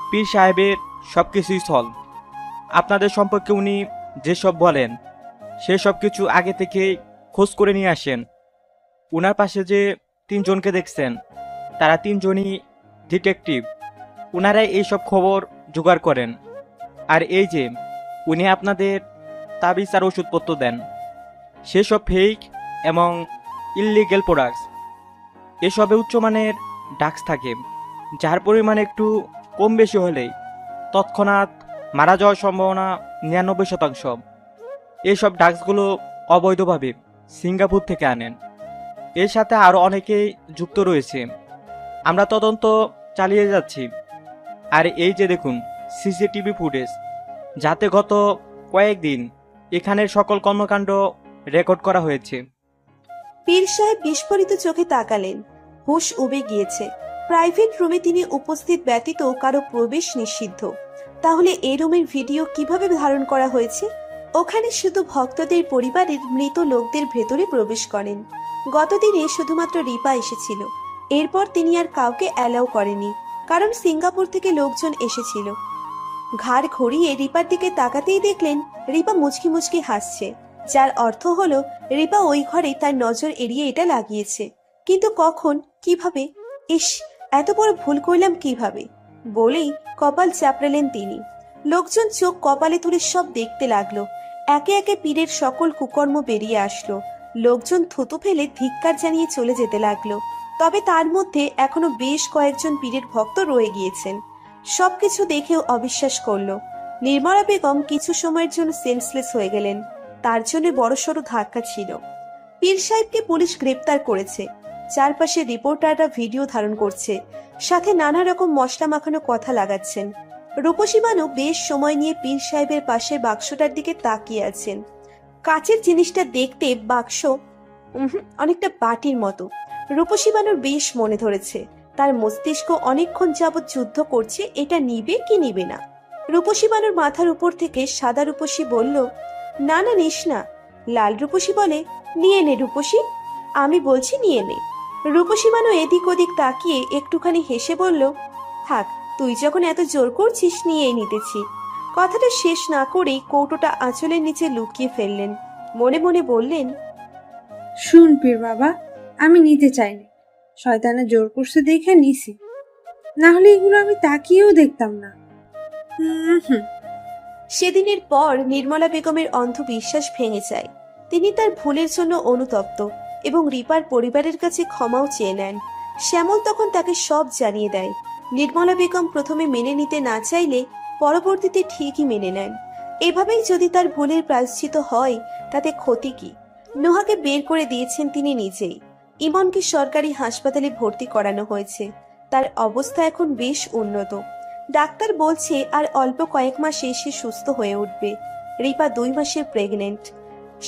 পীর সাহেবের সব কিছুই স্থল। আপনাদের সম্পর্কে উনি যেসব বলেন সেসব কিছু আগে থেকে খোঁজ করে নিয়ে আসেন। ওনার পাশে যে 3 জনকে দেখছেন তারা 3 জনই ডিটেকটিভ। ওনারাই এইসব খবর জোগাড় করেন। আর এই যে উনি আপনাদের তাবিজ আর ওষুধপত্র দেন, সেসব ফেক এবং ইললিগেল প্রোডাক্টস। এসবে উচ্চমানের ড্রাগস থাকে, যার পরিমাণ একটু কম বেশি হলেই তৎক্ষণাৎ মারা যাওয়ার সম্ভাবনা 99%। এইসব ড্রাগসগুলো অবৈধভাবে সিঙ্গাপুর থেকে আনেন। এর সাথে আরও অনেকেই যুক্ত রয়েছে। আমরা তদন্ত চালিয়ে যাচ্ছি। আর এই যে দেখুন সিসিটিভি ফুটেজ, যাতে গত কয়েকদিন এখানের সকল কর্মকাণ্ড রেকর্ড করা হয়েছে। পীর সাহেব বিস্ফোরিত চোখে তাকালেন। হুঁশ উবে গিয়েছে। প্রাইভেট রুমে তিনি উপস্থিত ব্যতীত কারো প্রবেশ নিষিদ্ধ। তাহলে এই রুমের ভিডিও কিভাবে ধারণ করা হয়েছে? ওখানে শুধু ভক্তদের পরিবারের মৃত লোকদের ভেতরে প্রবেশ করেন। গতদিনে শুধুমাত্র রিপা এসেছিল। এরপর তিনি আর কাউকে অ্যালাউ করেনি, কারণ সিঙ্গাপুর থেকে লোকজন এসেছিল। ঘাড় ঘুরিয়ে রিপার দিকে তাকাতেই দেখলেন রিপা মুচকি মুচকি হাসছে, যার অর্থ হলো রিপা ওই ঘরে তার নজর এড়িয়ে এটা লাগিয়েছে। কিন্তু কখন, কিভাবে? ইস, এত বড় ভুল করলাম কিভাবে? বলেই কপাল চাপড়ালেন তিনি। লোকজন চোখ কপালে তুলে সব দেখতে লাগলো। একে একে পীরের সকল কুকর্ম বেরিয়ে আসলো। লোকজন থুতু ফেলে ধিক্কার জানিয়ে চলে যেতে লাগলো। তবে তার মধ্যে এখনো বেশ কয়েকজন পীরের ভক্ত রয়ে গিয়েছেন। সবকিছু দেখেও অবিশ্বাস করলো। নির্মলা বেগম কিছু সময়ের জন্য সেন্সলেস হয়ে গেলেন। তার জন্য বড়সড় ধাক্কা ছিল। পীর সাহেবকে পুলিশ গ্রেপ্তার করেছে। চারপাশে রিপোর্টাররা ভিডিও ধারণ করছে, সাথে নানা রকম মশলা মাখানো কথা লাগাচ্ছেন। রূপসী বানু বেশ সময় নিয়ে পীর সাহেবের পাশের বাক্সটার দিকে তাকিয়ে আছেন। কাচের জিনিসটা দেখতে বাক্স অনেকটা বাটির মতো। রূপসী বানুর বেশ মনে ধরেছে। তার মস্তিষ্ক অনেকক্ষণ যাবৎ যুদ্ধ করছে এটা নিবে কি নিবে না। রূপসী বানুর মাথার উপর থেকে সাদা রূপসী বলল, না না নিস না। লাল রূপসী বলে, নিয়ে নে রূপসী, আমি বলছি নিয়ে নে। রূপসী বানু এদিক ওদিক তাকিয়ে একটুখানি হেসে বলল, থাক, তুই যখন এত জোর করছিস নিয়েই নিতেছি। কথাটা শেষ না করেই কৌটোটা আঁচলের নিচে লুকিয়ে ফেললেন। মনে মনে বললেন, শুন পীর বাবা, আমি নিতে চাইনি, শয়তানে জোর করছে দেখে নিছি, না হলে এগুলো আমি তাকিয়েও দেখতাম না। সেদিনের পর নির্মলা বেগমের অন্ধবিশ্বাস ভেঙে যায়। তিনি তার ভুলের জন্য অনুতপ্ত এবং রিপার পরিবারের কাছে ক্ষমাও চেয়ে নেন। শ্যামল তখন তাকে সব জানিয়ে দেয়। নির্মলা বেগম প্রথমে মেনে নিতে না চাইলে পরবর্তীতে ঠিকই মেনে নেন। এভাবেই যদি তার ভুলের প্রায়শ্চিত হয় তাতে ক্ষতি কি? নোহাকে বের করে দিয়েছেন তিনি নিজেই। ইমনকে সরকারি হাসপাতালে ভর্তি করানো হয়েছে। তার অবস্থা এখন বেশ উন্নত। ডাক্তার বলছে আর অল্প কয়েক মাসে সে সুস্থ হয়ে উঠবে। রিপা 2 মাসের প্রেগনেন্ট।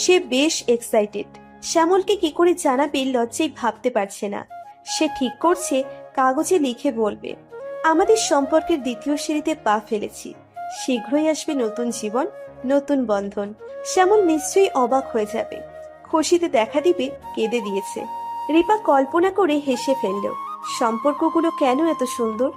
সে বেশ এক্সাইটেড। শ্যামলকে কি করে জানাবে লজ্জায় ভাবতে পারছে না। সে ঠিক করছে কাগজে লিখে বলবে, আমাদের সম্পর্কের দ্বিতীয় সিঁড়িতে পা ফেলেছি। শীঘ্রই আসবে নতুন জীবন, নতুন বন্ধন। শ্যামল নিশ্চয়ই অবাক হয়ে যাবে। খুশিতে দেখা দিবে কেঁদে দিয়েছে। রিপা কল্পনা করে হেসে ফেলল। সম্পর্কগুলো কেন এত সুন্দর?